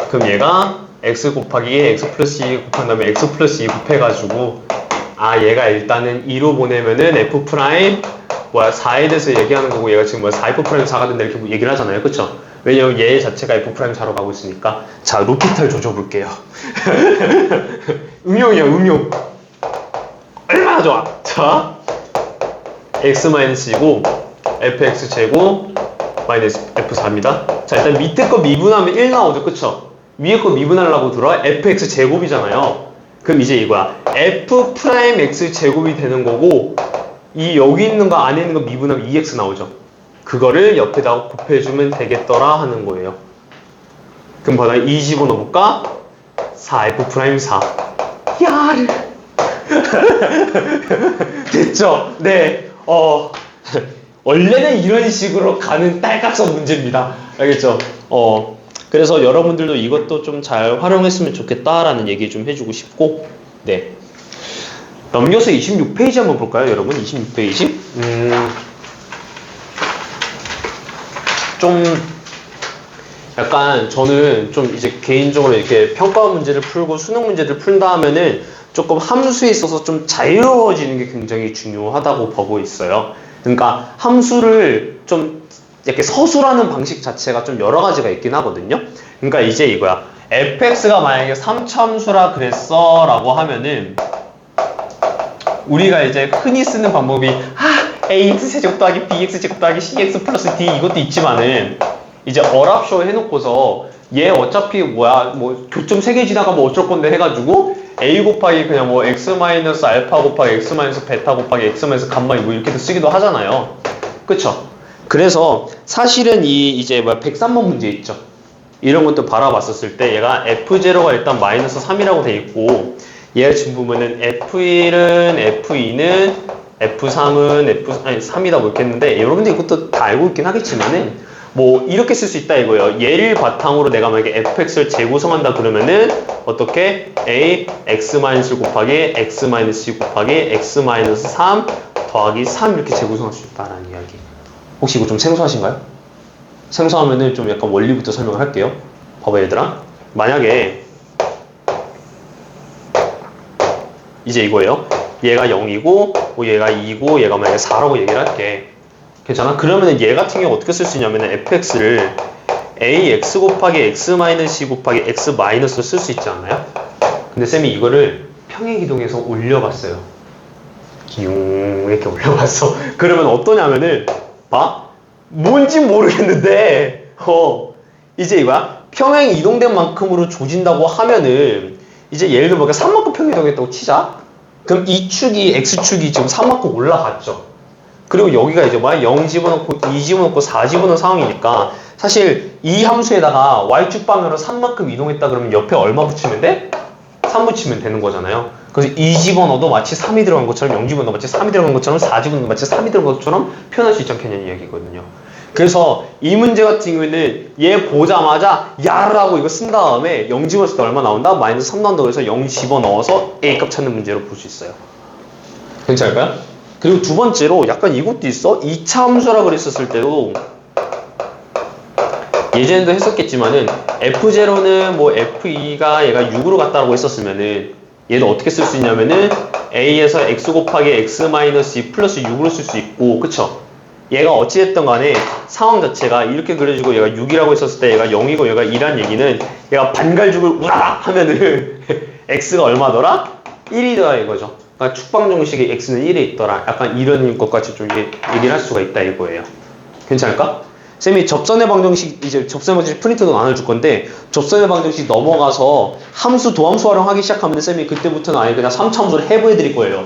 Speaker 1: 그럼 얘가 x 곱하기 x 플러스 2 곱한 다음에 x 플러스 2 곱해가지고 얘가 일단은 2로 보내면은 f 프라임 4에 대해서 얘기하는 거고 얘가 지금 4f 프라임 4가 된다 이렇게 얘기를 하잖아요. 그쵸? 왜냐면 얘 자체가 f 프라임 4로 가고 있으니까. 자, 로피탈 조져볼게요. 음용이야, 음용. 얼마나 좋아. 자, x-2고 fx 제곱 마이너스 f4입니다. 자, 일단 밑에 거 미분하면 1 나오죠. 그쵸? 위에 거 미분하려고 들어 fx 제곱이잖아요. 그럼 이제 이거야. f 프라임 x 제곱이 되는 거고 여기 있는 거 안에 있는 거 미분하면 2x 나오죠. 그거를 옆에다가 곱해주면 되겠더라 하는 거예요. 그럼 바닥에 2 집어넣어볼까? 4f 프라임 4. 야를. 됐죠? 네. 원래는 이런 식으로 가는 딸깍선 문제입니다. 알겠죠? 그래서 여러분들도 이것도 좀 잘 활용했으면 좋겠다라는 얘기 좀 해주고 싶고, 네. 넘겨서 26페이지 한번 볼까요, 여러분? 26페이지? 좀 약간 저는 좀 이제 개인적으로 이렇게 평가 문제를 풀고 수능 문제를 푼다 하면은 조금 함수에 있어서 좀 자유로워지는 게 굉장히 중요하다고 보고 있어요. 그러니까 함수를 좀 이렇게 서술하는 방식 자체가 좀 여러 가지가 있긴 하거든요. 그러니까 이제 이거야. fx가 만약에 3차함수라 그랬어 라고 하면은 우리가 이제 흔히 쓰는 방법이 ax 제곱 더하기 bx 제곱 더하기 cx 플러스 d 이것도 있지만은 이제 어랍쇼 해놓고서 얘 어차피 교점 3개 지나가면 어쩔 건데 해가지고 a 곱하기 그냥 x 마이너스 알파 곱하기 x 마이너스 베타 곱하기 x 마이너스 감마 이렇게도 쓰기도 하잖아요. 그쵸? 그래서 사실은 이제 103번 문제 있죠. 이런 것도 바라봤었을 때 얘가 f0가 일단 마이너스 3이라고 돼 있고 얘가 지금 보면은 f1은 f2는 f3은 3이다 뭐 이렇겠는데 여러분들 이것도 다 알고 있긴 하겠지만은 이렇게 쓸 수 있다 이거예요. 얘를 바탕으로 내가 만약에 fx를 재구성한다 그러면은 어떻게 a x-1 곱하기 x-2 곱하기 x-3 더하기 3 이렇게 재구성할 수 있다라는 이야기. 혹시 이거 좀 생소하신가요? 생소하면은 좀 약간 원리부터 설명을 할게요. 봐봐 얘들아. 만약에 이제 이거예요. 얘가 0이고 얘가 2고 얘가 만약에 4라고 얘기를 할게. 괜찮아? 그러면은 얘 같은 경우 어떻게 쓸 수 있냐면은 fx를 ax 곱하기 x-c 곱하기 x 마이너스로 쓸 수 있지 않나요? 근데 쌤이 이거를 평행이동해서 올려봤어요. 이렇게 올려봤어. 그러면 어떠냐면은 뭔지 모르겠는데 이제 이거야. 평행 이동된 만큼으로 조진다고 하면은 이제 예를 들면 3만큼 평행 이동했다고 치자. 그럼 이 축이 x축이 지금 3만큼 올라갔죠. 그리고 여기가 이제 0 집어넣고 2 집어넣고 4 집어넣은 상황이니까 사실 이 함수에다가 y축 방향으로 3만큼 이동했다 그러면 옆에 얼마 붙이면 돼? 3 붙이면 되는 거잖아요. 그래서 2 집어넣어도 마치 3이 들어간 것처럼 0 집어넣어도 마치 3이 들어간 것처럼 4 집어넣어도 마치 3이 들어간 것처럼 표현할 수 있지 않겠냐는 이야기거든요. 그래서 이 문제 같은 경우에는 얘 보자마자 야라고 이거 쓴 다음에 0 집어넣을 때 얼마 나온다? 마이너스 3 나온다고 해서 0 집어넣어서 A값 찾는 문제로 볼 수 있어요. 괜찮을까요? 그리고 두 번째로 약간 이것도 있어. 2차 함수라 그랬었을 때도 예전에도 했었겠지만은 F0는 뭐 F2가 얘가 6으로 갔다라고 했었으면은 얘도 어떻게 쓸 수 있냐면은 A에서 X 곱하기 X-2 플러스 6으로 쓸 수 있고, 그쵸? 얘가 어찌됐든 간에 상황 자체가 이렇게 그려지고 얘가 6이라고 했었을 때 얘가 0이고 얘가 2란 얘기는 얘가 반갈죽을 우라 하면은 X가 얼마더라? 1이더라 이거죠. 그러니까 축방정식의 X는 1에 있더라. 약간 이런 것까지 좀 얘기를 할 수가 있다 이거예요. 괜찮을까? 쌤이 접선의 방정식, 이제 접선의 방정식 프린트도 나눠줄 건데, 접선의 방정식 넘어가서 함수, 도함수 활용하기 시작하면 쌤이 그때부터는 아예 그냥 3차함수를 해부해드릴 거예요.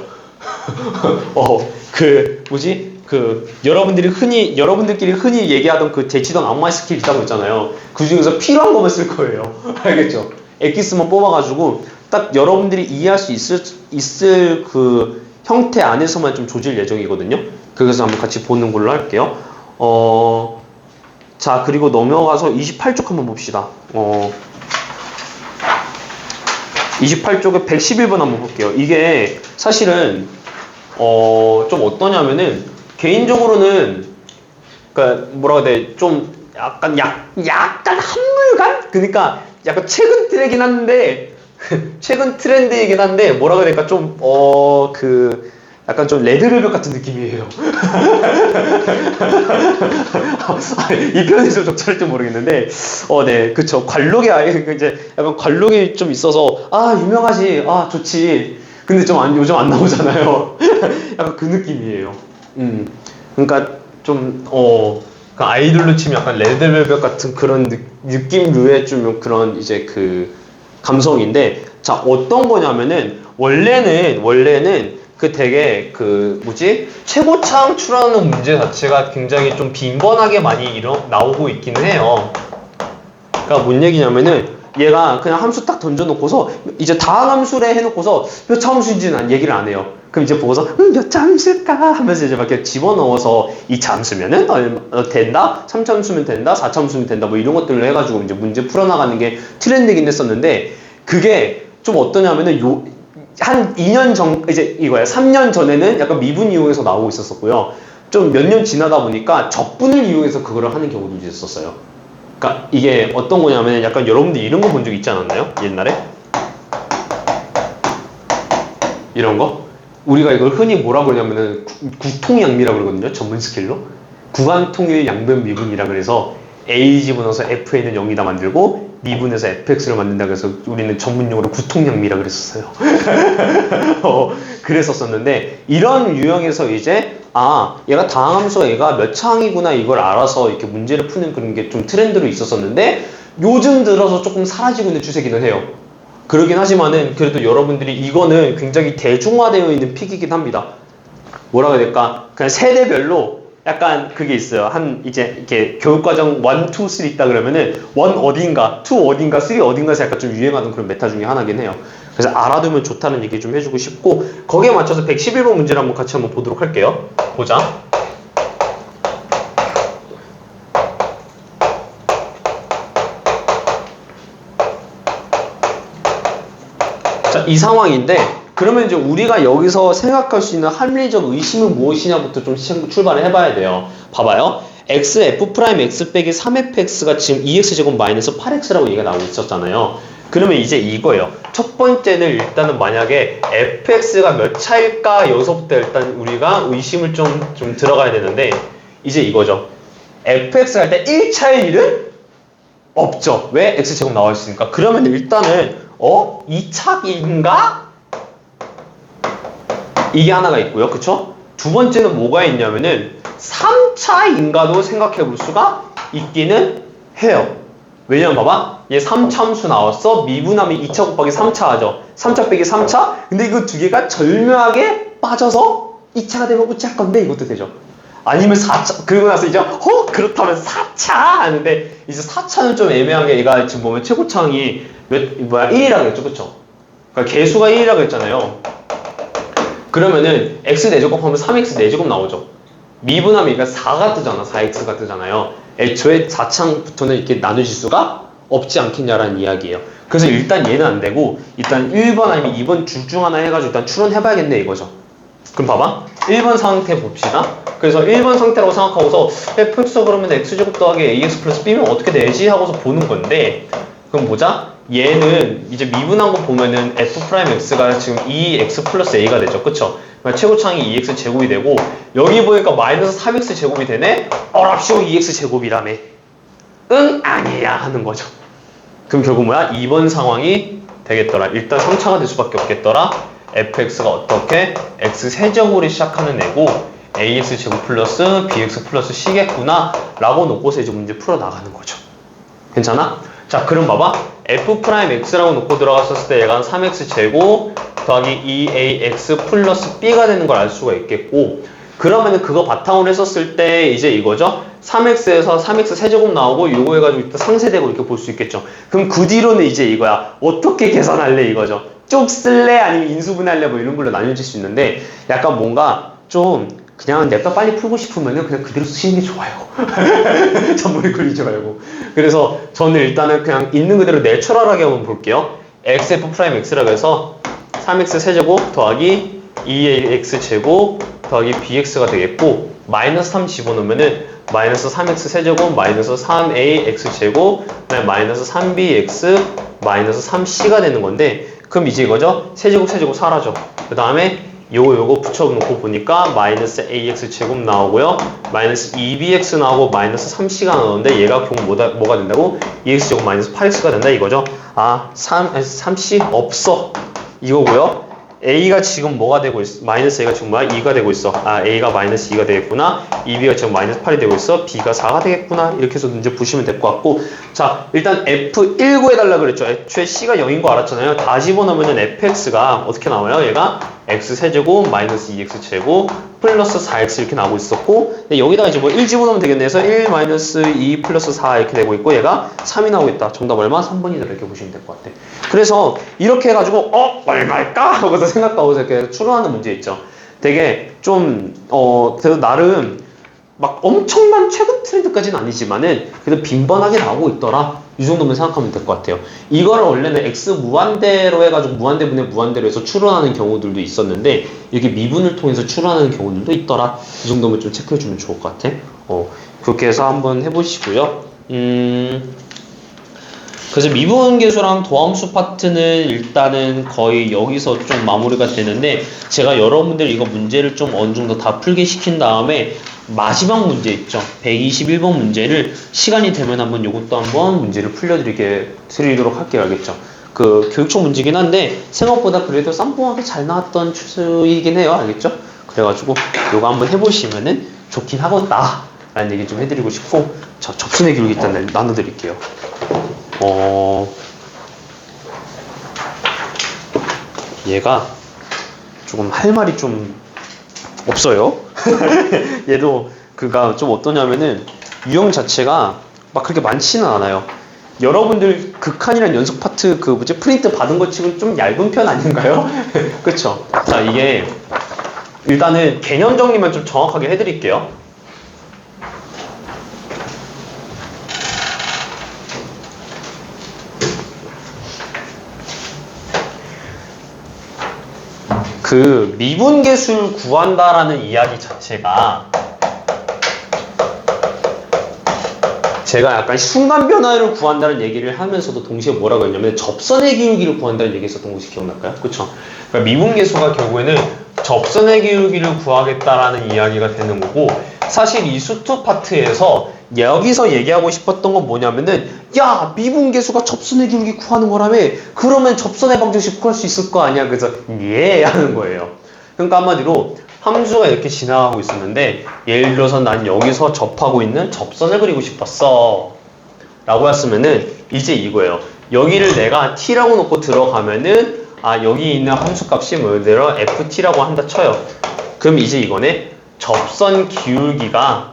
Speaker 1: 여러분들끼리 흔히 얘기하던 그 대치동 악마의 스킬 있다고 했잖아요. 그 중에서 필요한 것만 쓸 거예요. 알겠죠? 엑기스만 뽑아가지고, 딱 여러분들이 이해할 수 있을 그 형태 안에서만 좀 조질 예정이거든요. 그래서 한번 같이 보는 걸로 할게요. 자, 그리고 넘어가서 28쪽 한번 봅시다. 28쪽에 111번 한번 볼게요. 이게 사실은 좀 어떠냐면은 개인적으로는 그러니까 뭐라고 해야 돼? 좀 약간 한물간? 그러니까 약간 최근 트렌드이긴 한데 최근 트렌드이긴 한데 뭐라고 해야 될까? 좀 약간 좀 레드벨벳 같은 느낌이에요. 이 표현이 좀 적절할지 모르겠는데, 네, 그쵸. 관록이 이제 약간 관록이 좀 있어서, 유명하지, 좋지. 근데 요즘 안 나오잖아요. 약간 그 느낌이에요. 그러니까 좀, 그 아이돌로 치면 약간 레드벨벳 같은 그런 느낌류의 좀 그런 이제 그 감성인데, 자, 어떤 거냐면은, 원래는 그 되게 최고차항 출하는 문제 자체가 굉장히 좀 빈번하게 많이 나오고 있기는 해요. 그러니까 뭔 얘기냐면은 얘가 그냥 함수 딱 던져놓고서 이제 다항 함수래 해놓고서 몇 차 함수인지는 얘기를 안 해요. 그럼 이제 보고서 몇 차 함수일까 하면서 이제 막 이렇게 집어넣어서 2차 함수면은 된다, 3차 함수면 된다, 4차 함수면 된다, 뭐 이런 것들을 해가지고 이제 문제 풀어나가는 게 트렌드이긴 했었는데, 그게 좀 어떠냐면은 한 2년 전, 이제 이거야. 3년 전에는 약간 미분 이용해서 나오고 있었었고요. 좀 몇 년 지나다 보니까 적분을 이용해서 그거를 하는 경우도 있었어요. 그러니까 이게 어떤 거냐면 약간 여러분들 이런 거 본 적 있지 않았나요? 옛날에? 이런 거? 우리가 이걸 흔히 뭐라고 그러냐면은 구통양미라고 그러거든요. 전문 스킬로. 구간통일 양변 미분이라 그래서 A 집어넣어서 FA는 0이다 만들고 미분해서 fx를 만든다 그래서 우리는 전문용어로 구통양미라 그랬었어요. 그랬었었는데, 이런 유형에서 이제 얘가 다항함수가 얘가 몇 차항이구나 이걸 알아서 이렇게 문제를 푸는 그런 게 좀 트렌드로 있었었는데, 요즘 들어서 조금 사라지고 있는 추세기는 해요. 그러긴 하지만은 그래도 여러분들이 이거는 굉장히 대중화되어 있는 픽이긴 합니다. 뭐라고 해야 될까? 그냥 세대별로 약간 그게 있어요. 이제 이렇게 교육과정 1, 2, 3 있다 그러면은 1 어딘가, 2 어딘가, 3 어딘가에서 약간 좀 유행하던 그런 메타 중에 하나긴 해요. 그래서 알아두면 좋다는 얘기 좀 해주고 싶고, 거기에 맞춰서 111번 문제를 같이 한번 보도록 할게요. 보자. 자, 이 상황인데, 그러면 이제 우리가 여기서 생각할 수 있는 합리적 의심은 무엇이냐부터 좀 출발을 해봐야 돼요. 봐봐요. x f' 빼기 3fx가 지금 2x제곱 마이너스 8x라고 얘기가 나오고 있었잖아요. 그러면 이제 이거예요. 첫 번째는 일단은 만약에 fx가 몇 차일까 여기서부터 일단 우리가 의심을 좀 들어가야 되는데, 이제 이거죠. fx가 할 때 1차일 일은 없죠. 왜? x제곱 나와 있으니까. 그러면 일단은 2차인가? 이게 하나가 있고요. 그쵸? 두 번째는 뭐가 있냐면은 3차인가도 생각해 볼 수가 있기는 해요. 왜냐면 봐봐. 얘 3차 함수 나왔어. 미분하면 2차 곱하기 3차 하죠. 3차 빼기 3차. 근데 이거 두 개가 절묘하게 빠져서 2차가 되면 우차할 건데 이것도 되죠. 아니면 4차. 그리고 나서 이제 그렇다면 4차 하는데, 이제 4차는 좀 애매한 게 얘가 지금 보면 최고차항이 1이라고 했죠. 그쵸? 그러니까 개수가 1이라고 했잖아요. 그러면은 x 4제곱 하면 3x 4제곱 나오죠. 미분하면 그러니까 4가 뜨잖아. 4x가 뜨잖아요. 애초에 4창부터는 이렇게 나눌 지수가 없지 않겠냐라는 이야기예요. 그래서 일단 얘는 안 되고 일단 1번 아니면 2번 둘 중 하나 해가지고 일단 추론해봐야겠네 이거죠. 그럼 봐봐. 1번 상태 봅시다. 그래서 1번 상태라고 생각하고서 fx 그러면 x제곱 더하기 ax 플러스 b면 어떻게 되지? 하고서 보는 건데 그럼 보자. 얘는 이제 미분한 거 보면은 f'x가 지금 2x 플러스 a가 되죠. 그쵸? 그러니까 최고창이 2x 제곱이 되고 여기 보니까 마이너스 3x 제곱이 되네? 어랍쇼 2x 제곱이라며. 응? 아니야 하는 거죠. 그럼 결국 뭐야? 2번 상황이 되겠더라. 일단 3차가 될 수밖에 없겠더라. fx가 어떻게? x 세제곱으로 시작하는 애고 ax 제곱 플러스 bx 플러스 c겠구나 라고 놓고서 이제 문제 풀어나가는 거죠. 괜찮아? 자 그럼 봐봐. f'x라고 놓고 들어갔었을 때 얘가 3x 제곱 더하기 2ax 플러스 b가 되는 걸 알 수가 있겠고 그러면은 그거 바탕으로 했었을 때 이제 이거죠. 3x에서 3x 세제곱 나오고 요거 해가지고 일단 상세되고 이렇게 볼 수 있겠죠. 그럼 그 뒤로는 이제 이거야. 어떻게 계산할래 이거죠. 쭉 쓸래 아니면 인수분할래 뭐 이런 걸로 나뉘어질 수 있는데 약간 뭔가 좀 그냥 냅다 빨리 풀고 싶으면은 그냥 그대로 쓰시는 게 좋아요. 잔머리 굴리지 말고. 그래서 저는 일단은 그냥 있는 그대로 내추럴하게 한번 볼게요. xf'x라고 해서 3x 세제곱 더하기 2ax 제곱 더하기 bx가 되겠고 마이너스 3 집어넣으면은 마이너스 3x 세제곱 마이너스 3ax 제곱 그다음에 마이너스 3bx 마이너스 3c가 되는 건데 그럼 이제 이거죠? 세제곱 사라져. 그 다음에 요거 붙여놓고 보니까 마이너스 ax 제곱 나오고요. 마이너스 2bx 나오고 마이너스 3c가 나오는데 얘가 결국 뭐가 된다고? 2x 제곱 마이너스 8x가 된다 이거죠. 아 3c 없어 이거고요. a가 지금 뭐가 되고 있어? 마이너스 a가 지금 뭐야? 2가 되고 있어. 아 a가 마이너스 2가 되겠구나. 2b가 지금 마이너스 8이 되고 있어. b가 4가 되겠구나. 이렇게 해서 이제 보시면 될 것 같고 자 일단 f1 구해달라 그랬죠. 애초에 c가 0인 거 알았잖아요. 다 집어넣으면 fx가 어떻게 나와요? 얘가 x 세제곱 마이너스 2x 제곱 플러스 4x 이렇게 나오고 있었고 근데 여기다가 이제 뭐 1 집어넣으면 되겠네. 그래서 1 마이너스 2 플러스 4 이렇게 되고 있고 얘가 3이 나오고 있다. 정답 얼마? 3번이다 이렇게 보시면 될 것 같아. 그래서 이렇게 해가지고 얼마일까? 하고서 생각하고 이렇게 추론하는 문제 있죠. 되게 좀 그래도 나름 막 엄청난 최근 트렌드까지는 아니지만은 그래도 빈번하게 나오고 있더라. 이 정도면 생각하면 될 것 같아요. 이거를 원래는 x 무한대로 해가지고 무한대분의 무한대로 해서 추론하는 경우들도 있었는데 이렇게 미분을 통해서 추론하는 경우들도 있더라. 이 정도면 좀 체크해주면 좋을 것 같아. 그렇게 해서 한번 해보시고요. 그래서 미분계수랑 도함수 파트는 일단은 거의 여기서 좀 마무리가 되는데 제가 여러분들 이거 문제를 좀 어느 정도 다 풀게 시킨 다음에 마지막 문제 있죠. 121번 문제를 시간이 되면 한번 이것도 한번 문제를 드리도록 할게요. 알겠죠? 그 교육청 문제긴 한데 생각보다 그래도 쌈뽕하게 잘 나왔던 추수이긴 해요. 알겠죠? 그래가지고 이거 한번 해보시면은 좋긴 하겠다 라는 얘기 좀 해드리고 싶고 자 접선의 기록이 일단 나눠드릴게요. 얘가 조금 할 말이 좀 없어요. 얘도 그가 좀 어떠냐면은 유형 자체가 막 그렇게 많지는 않아요. 여러분들 극한이란 연속 파트 그 뭐지 프린트 받은 것 치고는 좀 얇은 편 아닌가요? 그쵸? 자 이게 일단은 개념 정리만 좀 정확하게 해드릴게요. 그 미분계수를 구한다라는 이야기 자체가 제가 약간 순간 변화를 구한다는 얘기를 하면서도 동시에 뭐라고 했냐면 접선의 기울기를 구한다는 얘기 했었던 것이 기억날까요? 그쵸? 그러니까 미분계수가 결국에는 접선의 기울기를 구하겠다라는 이야기가 되는 거고 사실 이 수투 파트에서 여기서 얘기하고 싶었던 건 뭐냐면은 야 미분계수가 접선의 기울기 구하는 거라며 그러면 접선의 방정식 구할 수 있을 거 아니야. 그래서 예 하는 거예요. 그러니까 한마디로 함수가 이렇게 지나가고 있었는데 예를 들어서 난 여기서 접하고 있는 접선을 그리고 싶었어 라고 했으면은 이제 이거예요. 여기를 내가 t라고 놓고 들어가면은 아 여기 있는 함수값이 뭐예요? ft라고 한다 쳐요. 그럼 이제 이거네. 접선 기울기가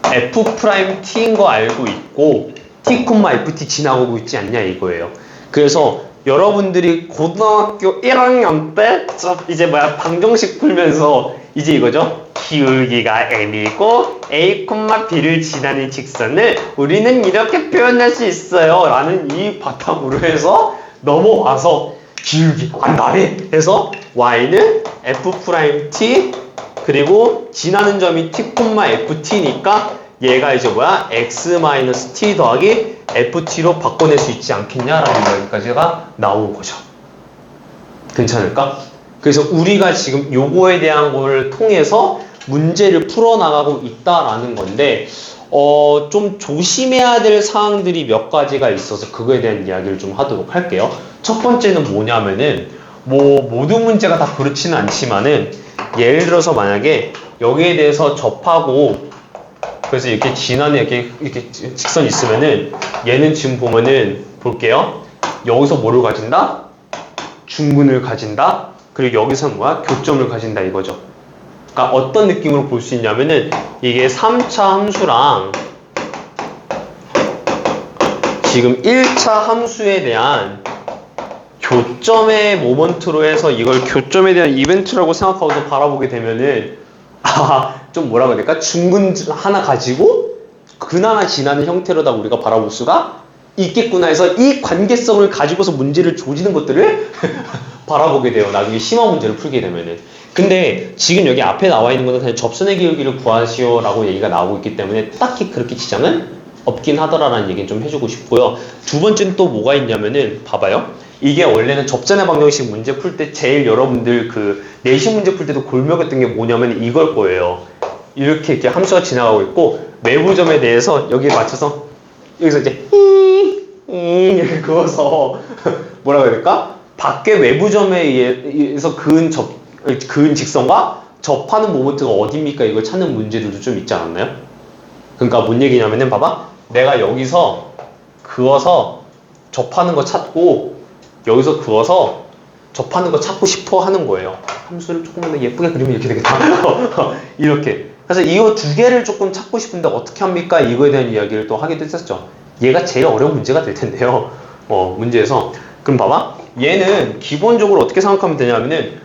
Speaker 1: f't인 거 알고 있고 t, ft 지나가고 있지 않냐 이거예요. 그래서 여러분들이 고등학교 1학년 때 이제 방정식 풀면서 이제 이거죠. 기울기가 m이고 a, b를 지나는 직선을 우리는 이렇게 표현할 수 있어요 라는 이 바탕으로 해서 넘어와서 기울기 안다네 해서 y는 f'' 그리고 지나는 점이 t, ft니까 얘가 이제 x-t 더하기 ft로 바꿔낼 수 있지 않겠냐라는 여기까지가 나온 거죠. 괜찮을까? 그래서 우리가 지금 요거에 대한 걸 통해서 문제를 풀어나가고 있다라는 건데 좀 조심해야 될 사항들이 몇 가지가 있어서 그거에 대한 이야기를 좀 하도록 할게요. 첫 번째는 뭐냐면은 모든 문제가 다 그렇지는 않지만은 예를 들어서 만약에 여기에 대해서 접하고 그래서 이렇게 지나는 이렇게 직선이 있으면은 얘는 지금 보면은 볼게요. 여기서 뭐를 가진다? 중근을 가진다. 그리고 여기서는 교점을 가진다 이거죠. 그러니까 어떤 느낌으로 볼 수 있냐면은 이게 3차 함수랑 지금 1차 함수에 대한 교점의 모먼트로 해서 이걸 교점에 대한 이벤트라고 생각하고서 바라보게 되면은 좀 뭐라고 해야 될까? 중근 하나 가지고 근 하나 지나는 형태로다 우리가 바라볼 수가 있겠구나 해서 이 관계성을 가지고서 문제를 조지는 것들을 바라보게 돼요. 나중에 심화 문제를 풀게 되면은. 근데 지금 여기 앞에 나와 있는 거는 그냥 접선의 기울기를 구하시오 라고 얘기가 나오고 있기 때문에 딱히 그렇게 지장은 없긴 하더라라는 얘기는 좀 해주고 싶고요. 두 번째는 또 뭐가 있냐면은 봐봐요. 이게 원래는 접선의 방정식 문제 풀 때 제일 여러분들 그 내신 문제 풀 때도 골먹였던 게 뭐냐면 이걸 거예요. 이렇게 함수가 지나가고 있고 외부점에 대해서 여기에 맞춰서 여기서 이제 이렇게 그어서 뭐라고 해야 될까? 밖에 외부점에 의해서 그은 직선과 접하는 모먼트가 어디입니까? 이걸 찾는 문제들도 좀 있지 않았나요? 그러니까 뭔 얘기냐면은 봐봐. 내가 여기서 그어서 접하는 거 찾고 여기서 그어서 접하는 거 찾고 싶어 하는 거예요. 함수를 조금만 더 예쁘게 그리면 이렇게 되겠다. 이렇게. 그래서 이거 두 개를 조금 찾고 싶은데 어떻게 합니까? 이거에 대한 이야기를 또 하기도 했었죠. 얘가 제일 어려운 문제가 될 텐데요. 문제에서. 그럼 봐봐. 얘는 기본적으로 어떻게 생각하면 되냐면은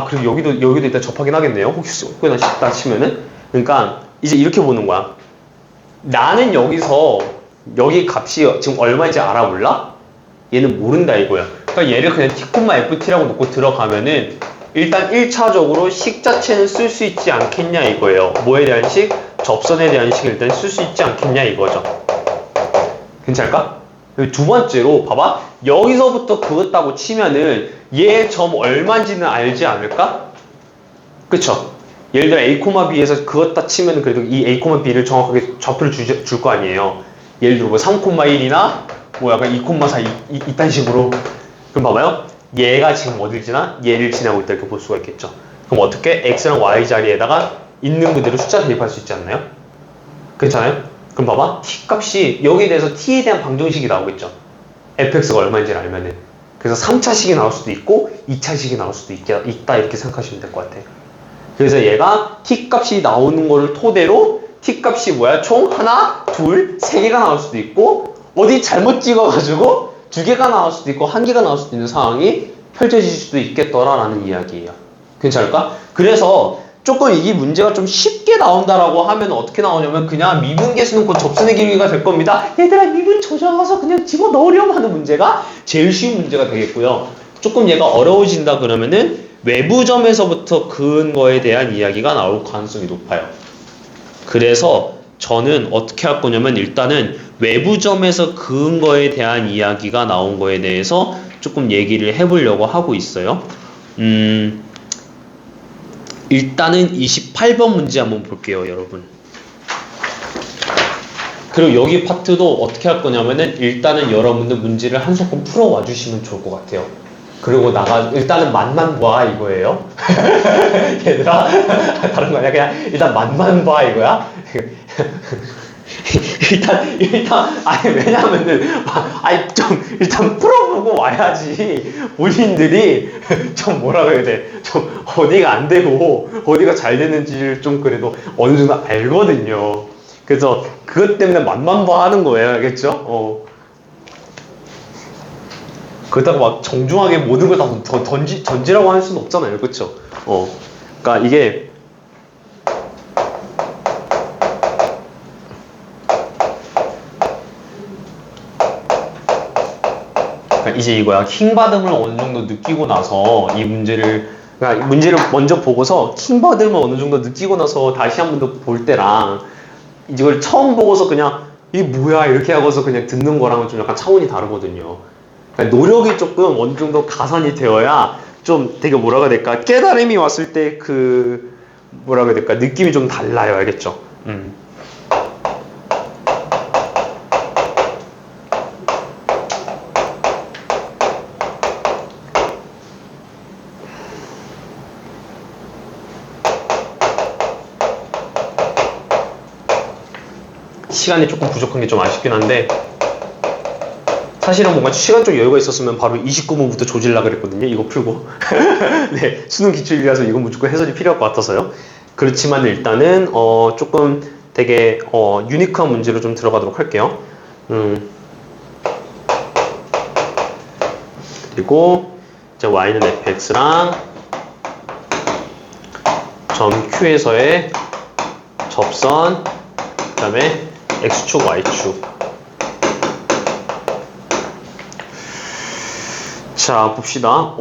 Speaker 1: 그리고 여기도 일단 접하긴 하겠네요. 혹시나 싶다 치면은. 그러니까 이제 이렇게 보는 거야. 나는 여기서 여기 값이 지금 얼마인지 알아볼라? 얘는 모른다 이거야. 그러니까 얘를 그냥 t,ft라고 놓고 들어가면은 일단 1차적으로 식 자체는 쓸 수 있지 않겠냐 이거예요. 뭐에 대한 식? 접선에 대한 식을 일단 쓸 수 있지 않겠냐 이거죠. 괜찮을까? 두 번째로 봐봐. 여기서부터 그었다고 치면은 얘 점 얼마인지는 알지 않을까? 그쵸? 예를 들어 a, b에서 그었다 치면은 그래도 이 a, b를 정확하게 좌표를 줄 거 아니에요. 예를 들어 3,1이나 약간 2,4 이딴 식으로. 그럼 봐봐요. 얘가 지금 어딜 지나? 얘를 지나고 있다 이렇게 볼 수가 있겠죠. 그럼 어떻게? x랑 y 자리에다가 있는 그대로 숫자 대입할 수 있지 않나요? 괜찮아요? 그럼 봐봐. t 값이 여기에 대해서 t에 대한 방정식이 나오겠죠. fx가 얼마인지를 알면은. 그래서 3차식이 나올 수도 있고 2차식이 나올 수도 있다 이렇게 생각하시면 될 것 같아요. 그래서 얘가 t 값이 나오는 거를 토대로 t 값이 총 하나, 둘, 세 개가 나올 수도 있고 어디 잘못 찍어가지고 두 개가 나올 수도 있고 한 개가 나올 수도 있는 상황이 펼쳐질 수도 있겠더라라는 이야기예요. 괜찮을까? 그래서 조금 이 문제가 좀 쉽게 나온다라고 하면 어떻게 나오냐면 그냥 미분계수는 곧 접선의 기울기가 될 겁니다. 얘들아 미분 조정해서 그냥 집어넣으려고 하는 문제가 제일 쉬운 문제가 되겠고요. 조금 얘가 어려워진다 그러면은 외부점에서부터 그은 거에 대한 이야기가 나올 가능성이 높아요. 그래서 저는 어떻게 할 거냐면 일단은 외부점에서 그은 거에 대한 이야기가 나온 거에 대해서 조금 얘기를 해보려고 하고 있어요. 일단은 28번 문제 한번 볼게요, 여러분. 그리고 여기 파트도 어떻게 할 거냐면은 일단은 여러분들 문제를 한 소끔 풀어와 주시면 좋을 것 같아요. 그리고 일단은 맛만 봐 이거예요. 얘들아 다른 거 아니야. 그냥 일단 맛만 봐 이거야. 일단 왜냐면은 일단 풀어보고 와야지 본인들이 좀 뭐라고 해야 돼, 좀 어디가 안 되고 어디가 잘 되는지를 좀 그래도 어느 정도 알거든요. 그래서 그것 때문에 맛만 봐 하는 거예요. 알겠죠? 그렇다고 막 정중하게 모든 걸 다 던지라고 할 수는 없잖아요. 그쵸? 그러니까 이게 그러니까 이제 이거야. 킹받음을 어느 정도 느끼고 나서 이 그러니까 문제를 먼저 보고서 킹받음을 어느 정도 느끼고 나서 다시 한 번 더 볼 때랑 이걸 처음 보고서 그냥 이게 뭐야 이렇게 하고서 그냥 듣는 거랑은 좀 약간 차원이 다르거든요. 그러니까 노력이 조금 어느 정도 가산이 되어야 좀 되게 뭐라고 해야 될까, 깨달음이 왔을 때 그 뭐라고 해야 될까, 느낌이 좀 달라요. 알겠죠? 시간이 조금 부족한 게 좀 아쉽긴 한데, 사실은 뭔가 시간적 여유가 있었으면 바로 29분부터 조질라 그랬거든요. 이거 풀고. 네, 수능 기출이라서 이건 무조건 해설이 필요할 것 같아서요. 그렇지만 일단은 조금 되게 유니크한 문제로 좀 들어가도록 할게요. 그리고 이제 y는 fx랑 점 q에서의 접선, 그 다음에 x축, y축. 자, 봅시다.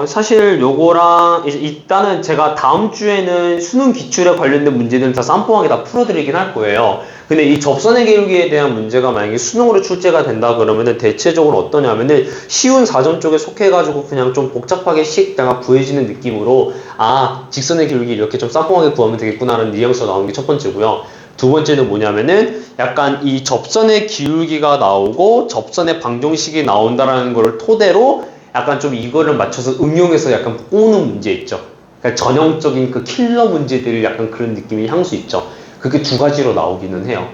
Speaker 1: 사실 요거랑 일단은 제가 다음 주에는 수능 기출에 관련된 문제들은 다 쌈뽕하게 다 풀어드리긴 할 거예요. 근데 이 접선의 기울기에 대한 문제가 만약에 수능으로 출제가 된다 그러면은 대체적으로 어떠냐면은 쉬운 4점 쪽에 속해가지고 그냥 좀 복잡하게 내가 구해지는 느낌으로, 아, 직선의 기울기 이렇게 좀 쌈뽕하게 구하면 되겠구나라는 뉘앙스가 나오는 게 첫 번째고요. 두 번째는 뭐냐면은 약간 이 접선의 기울기가 나오고 접선의 방정식이 나온다라는 거를 토대로 약간 좀 이거를 맞춰서 응용해서 약간 꼬는 문제 있죠. 그러니까 전형적인 그 킬러 문제들이 약간 그런 느낌이 향수 있죠. 그게 두 가지로 나오기는 해요.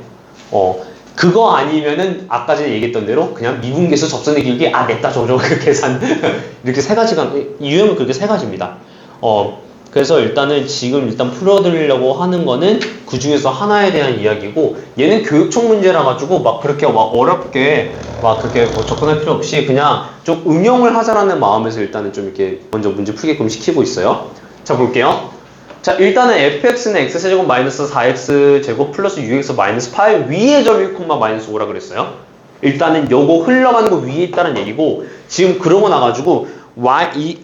Speaker 1: 그거 아니면은 아까 전에 얘기했던 대로 그냥 미분계수 접선의 기울기 냈다 저저 그 계산 이렇게 세 가지가, 유형은 그렇게 세 가지입니다. 그래서 일단은 지금 일단 풀어드리려고 하는 거는 그 중에서 하나에 대한 이야기고, 얘는 교육청 문제라 가지고 막 그렇게 막 어렵게 막 그렇게 뭐 접근할 필요 없이 그냥 좀 응용을 하자라는 마음에서 일단은 좀 이렇게 먼저 문제 풀게끔 시키고 있어요. 자, 볼게요. 자, 일단은 fx는 x세제곱 마이너스 4x제곱 플러스 6x 마이너스 8 위에 점 1, 마이너스 5라 그랬어요. 일단은 요거 흘러가는 거 위에 있다는 얘기고, 지금 그러고 나가지고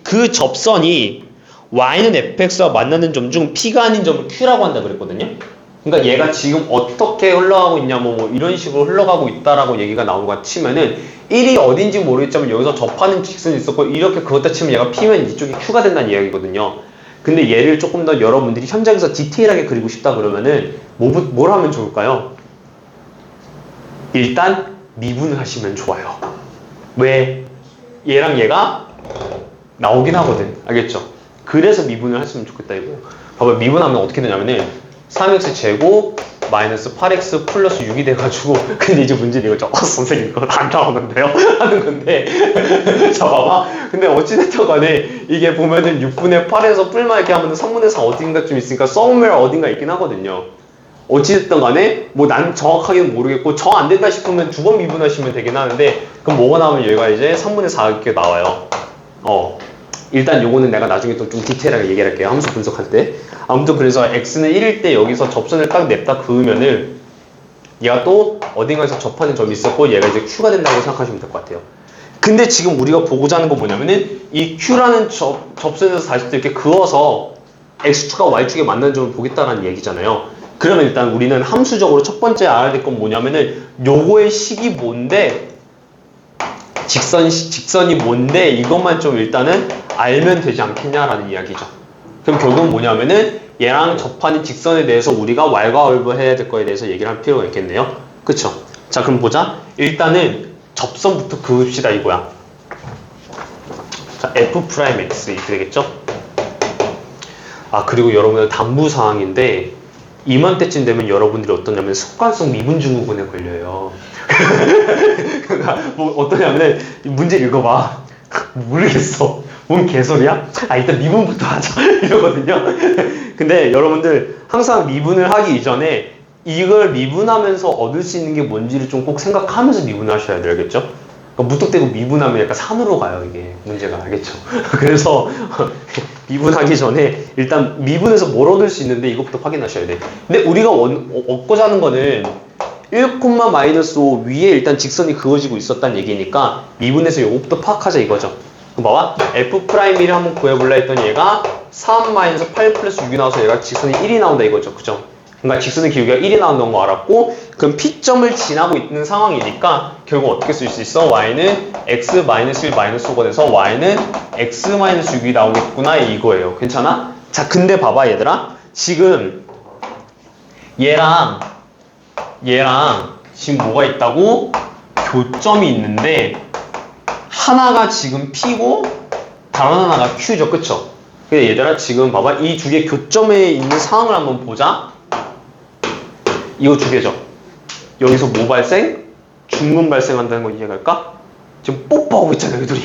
Speaker 1: 그 접선이 y는 fx와 만나는 점 중 p가 아닌 점을 q라고 한다 그랬거든요. 그러니까 얘가 지금 어떻게 흘러가고 있냐, 뭐 이런 식으로 흘러가고 있다라고 얘기가 나온 것 치면은 1이 어딘지 모르겠지만 여기서 접하는 직선이 있었고 이렇게 그렇다 치면 얘가 p면 이쪽이 q가 된다는 이야기거든요. 근데 얘를 조금 더 여러분들이 현장에서 디테일하게 그리고 싶다 그러면은 뭘 하면 좋을까요? 일단 미분을 하시면 좋아요. 왜? 얘랑 얘가 나오긴 하거든. 알겠죠? 그래서 미분을 했으면 좋겠다 이거. 봐봐, 미분하면 어떻게 되냐면은 3x 제곱 마이너스 8x 플러스 6이 돼가지고, 근데 이제 문제는 이거죠. 선생님 이거 안 나오는데요? 하는 건데. 자, 봐봐. 근데 어찌됐든 간에 이게 보면은 6분의 8에서 뿔만 이렇게 하면은 3분의 4 어딘가 좀 있으니까 somewhere 어딘가 있긴 하거든요. 어찌됐든 간에 뭐 난 정확하게는 모르겠고, 정 안 된다 싶으면 두 번 미분하시면 되긴 하는데, 그럼 뭐가 나오면 얘가 이제 3분의 4 이렇게 나와요. 일단 요거는 내가 나중에 또 좀 디테일하게 얘기할게요. 함수 분석할 때. 아무튼 그래서 x는 1일 때 여기서 접선을 딱 냅다 그으면은 얘가 또 어딘가에서 접하는 점이 있었고 얘가 이제 q가 된다고 생각하시면 될 것 같아요. 근데 지금 우리가 보고자 하는 거 뭐냐면은 이 q라는 접선에서 다시 또 이렇게 그어서 x축과 y축에 맞는 점을 보겠다라는 얘기잖아요. 그러면 일단 우리는 함수적으로 첫 번째 알아야 될 건 뭐냐면은 요거의 식이 뭔데, 직선이 뭔데, 이것만 좀 일단은 알면 되지 않겠냐라는 이야기죠. 그럼 결국은 뭐냐면은 얘랑 접하는 직선에 대해서 우리가 왈가왈부 해야 될 거에 대해서 얘기를 할 필요가 있겠네요. 그쵸? 자, 그럼 보자. 일단은 접선부터 그읍시다 이거야. 자, f'x 이렇게 되겠죠? 그리고 여러분들 당부사항인데, 이맘때쯤 되면 여러분들이 어떠냐면 습관성 미분증후군에 걸려요. 그러니까 뭐 어떠냐면은 문제 읽어봐. 모르겠어. 뭔 개소리야? 일단 미분부터 하자. 이러거든요. 근데 여러분들 항상 미분을 하기 이전에 이걸 미분하면서 얻을 수 있는 게 뭔지를 좀 꼭 생각하면서 미분을 하셔야 돼요. 알겠죠? 그러니까 무턱대고 미분하면 약간 산으로 가요, 이게 문제가. 알겠죠? 그래서 미분하기 전에 일단 미분해서 뭘 얻을 수 있는데 이것부터 확인하셔야 돼. 근데 우리가 얻고자 하는 거는 1,-5 위에 일단 직선이 그어지고 있었다는 얘기니까 미분해서 요것부터 파악하자 이거죠. 그럼 봐봐. F'를 한번 구해볼라 했더니 얘가 3-8 플러스 6이 나와서 얘가 직선이 1이 나온다 이거죠. 그죠? 그러니까 직선의 기울기가 1이 나온다는 거 알았고, 그럼 P점을 지나고 있는 상황이니까 결국 어떻게 쓸 수 있어? Y는 X-1 5가 돼서 Y는 X-6이 나오겠구나 이거예요. 괜찮아? 자, 근데 봐봐 얘들아. 지금 얘랑 지금 뭐가 있다고? 교점이 있는데 하나가 지금 P고 다른 하나가 Q죠. 그쵸? 근데 얘들아 지금 봐봐. 이 두 개 교점에 있는 상황을 한번 보자. 이거 두 개죠. 여기서 뭐 발생? 중근 발생한다는 거 이해갈까? 지금 뽀뽀하고 있잖아요, 이 둘이.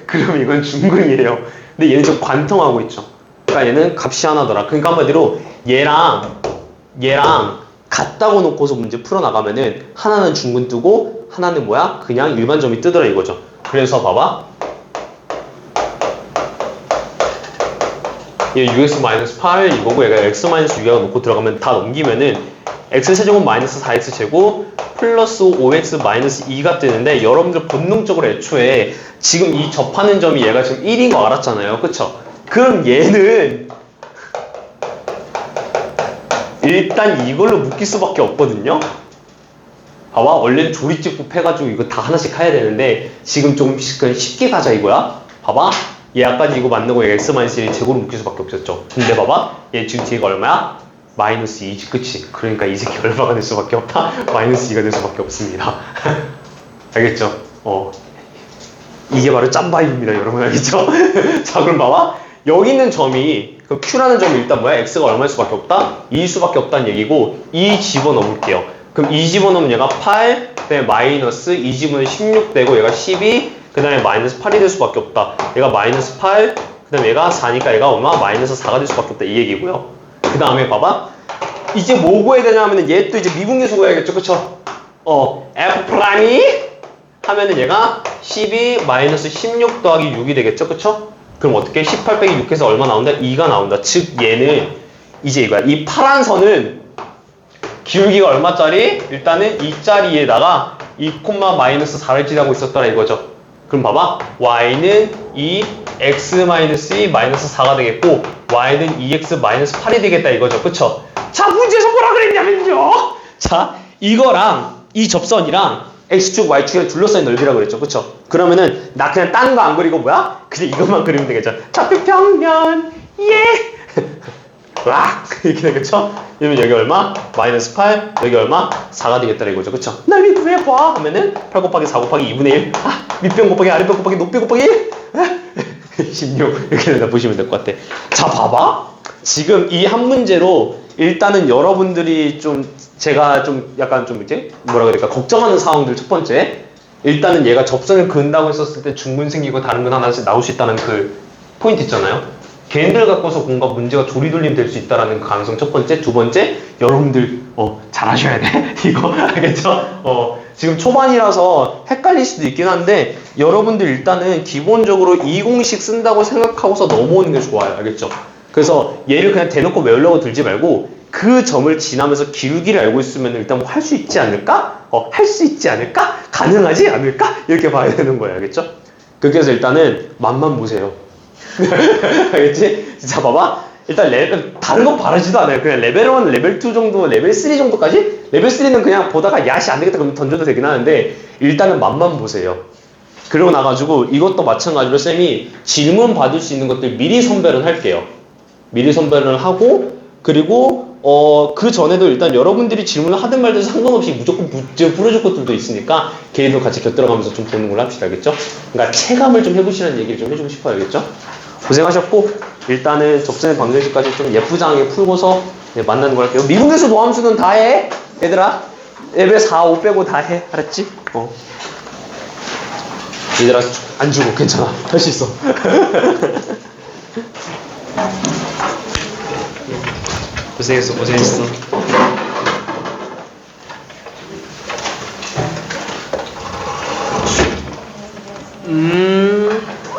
Speaker 1: 그럼 이건 중근이에요. 근데 얘는 지금 관통하고 있죠. 그러니까 얘는 값이 하나더라. 그러니까 한마디로 얘랑 같다고 놓고서 문제 풀어나가면은 하나는 중근 뜨고 하나는 뭐야? 그냥 일반 점이 뜨더라 이거죠. 그래서 봐봐. 얘 6x-8 이거고 얘가 x-6이라고 놓고 들어가면 다 넘기면은 x세제곱 마이너스 4x제곱 플러스 5x-2가 뜨는데 여러분들 본능적으로 애초에 지금 이 접하는 점이 얘가 지금 1인 거 알았잖아요. 그쵸? 그럼 얘는 일단 이걸로 묶일 수밖에 없거든요. 봐봐. 원래는 조리집법 해가지고 이거 다 하나씩 해야 되는데 지금 좀 그냥 쉽게 가자 이거야. 봐봐. 얘 아까 이거 만들고 얘가 x-1 제곱으로 묶일 수밖에 없었죠. 근데 봐봐. 얘 지금 뒤가 얼마야? 마이너스 2지, 그치? 그러니까 이 새끼 얼마가 될 수밖에 없다? 마이너스 2가 될 수밖에 없습니다. 알겠죠? 이게 바로 짬바입니다, 여러분. 알겠죠? 자, 그럼 봐봐. 여기 있는 점이, 그 Q라는 점이 일단 뭐야? X가 얼마일 수밖에 없다? 2일 수밖에 없다는 얘기고, 2 집어넣을게요. 그럼 2 집어넣으면 얘가 8, 그 다음에 마이너스 2 집으면 16 되고, 얘가 12, 그 다음에 마이너스 8이 될 수밖에 없다. 얘가 마이너스 8, 그 다음에 얘가 4니까 얘가 얼마? 마이너스 4가 될 수밖에 없다. 이 얘기고요. 그 다음에 봐봐. 이제 뭐 구해야 되냐 하면은 얘 또 이제 미분계수 구해야겠죠. 그쵸? F 프라임이 하면은 얘가 12 마이너스 16 더하기 6이 되겠죠. 그쵸? 그럼 어떻게? 18 빼기 6 해서 얼마 나온다? 2가 나온다. 즉 얘는 이제 이거야. 이 파란 선은 기울기가 얼마짜리? 일단은 2짜리에다가 2, 마이너스 4를 지나고 있었더라 이거죠. 그럼 봐봐. Y는 2 x-2 마이너스 4가 되겠고 y는 2x 마이너스 8이 되겠다 이거죠. 그쵸? 자, 문제에서 뭐라 그랬냐면요. 자, 이거랑 이 접선이랑 x축, y축이랑 둘러싸인 넓이라고 그랬죠. 그쵸? 그러면은 나 그냥 딴 거 안 그리고 뭐야? 그냥 이것만 그리면 되겠죠. 좌표 평면 예. 와 이렇게 되겠죠? 그러면 여기 얼마? 마이너스 8, 여기 얼마? 4가 되겠다 이거죠. 그쵸? 넓이 구해봐 하면은 8 곱하기 4 곱하기 2분의 1 밑변 곱하기 아랫변 곱하기 높이 곱하기 1 16 이렇게 된다 보시면 될 것 같아. 자, 봐봐. 지금 이 한 문제로 일단은 여러분들이 좀 제가 좀 약간 좀 이제 뭐라 그럴까 걱정하는 상황들 첫 번째, 일단은 얘가 접선을 그은다고 했었을 때 중근 생기고 다른 근 하나씩 나올 수 있다는 그 포인트 있잖아요. 걔네들 갖고서 뭔가 문제가 조리돌림 될 수 있다는 가능성 첫 번째. 두 번째, 여러분들 잘하셔야 돼. 이거 알겠죠? 지금 초반이라서 헷갈릴 수도 있긴 한데 여러분들 일단은 기본적으로 이 공식 쓴다고 생각하고서 넘어오는 게 좋아요. 알겠죠? 그래서 얘를 그냥 대놓고 외우려고 들지 말고 그 점을 지나면서 기울기를 알고 있으면 일단 뭐 할 수 있지 않을까? 할 수 있지 않을까? 가능하지 않을까? 이렇게 봐야 되는 거예요. 알겠죠? 그래서 일단은 맛만 보세요. 알겠지? 자, 봐봐. 일단 다른 거 바라지도 않아요. 그냥 레벨 1, 레벨 2 정도, 레벨 3 정도까지? 레벨 3는 그냥 보다가 야씨 안 되겠다 그러면 던져도 되긴 하는데 일단은 맛만 보세요. 그러고 나가지고 이것도 마찬가지로 쌤이 질문 받을 수 있는 것들 미리 선별은 할게요. 미리 선별을 하고, 그리고 그 전에도 일단 여러분들이 질문을 하든 말든 상관없이 무조건 문제 풀어줄 것들도 있으니까 걔도 같이 곁들어가면서 좀 보는 걸로 합시다. 알겠죠? 그러니까 체감을 좀 해보시라는 얘기를 좀 해주고 싶어요. 알겠죠? 고생하셨고 일단은 접선의 방정식까지 좀 예쁘장하게 풀고서 만나는 걸 할게요. 미분계수 도함수는 다 해. 얘들아 레벨 4, 5 빼고 다 해. 알았지? 얘들아 안 주고 괜찮아. 할 수 있어. 고생했어.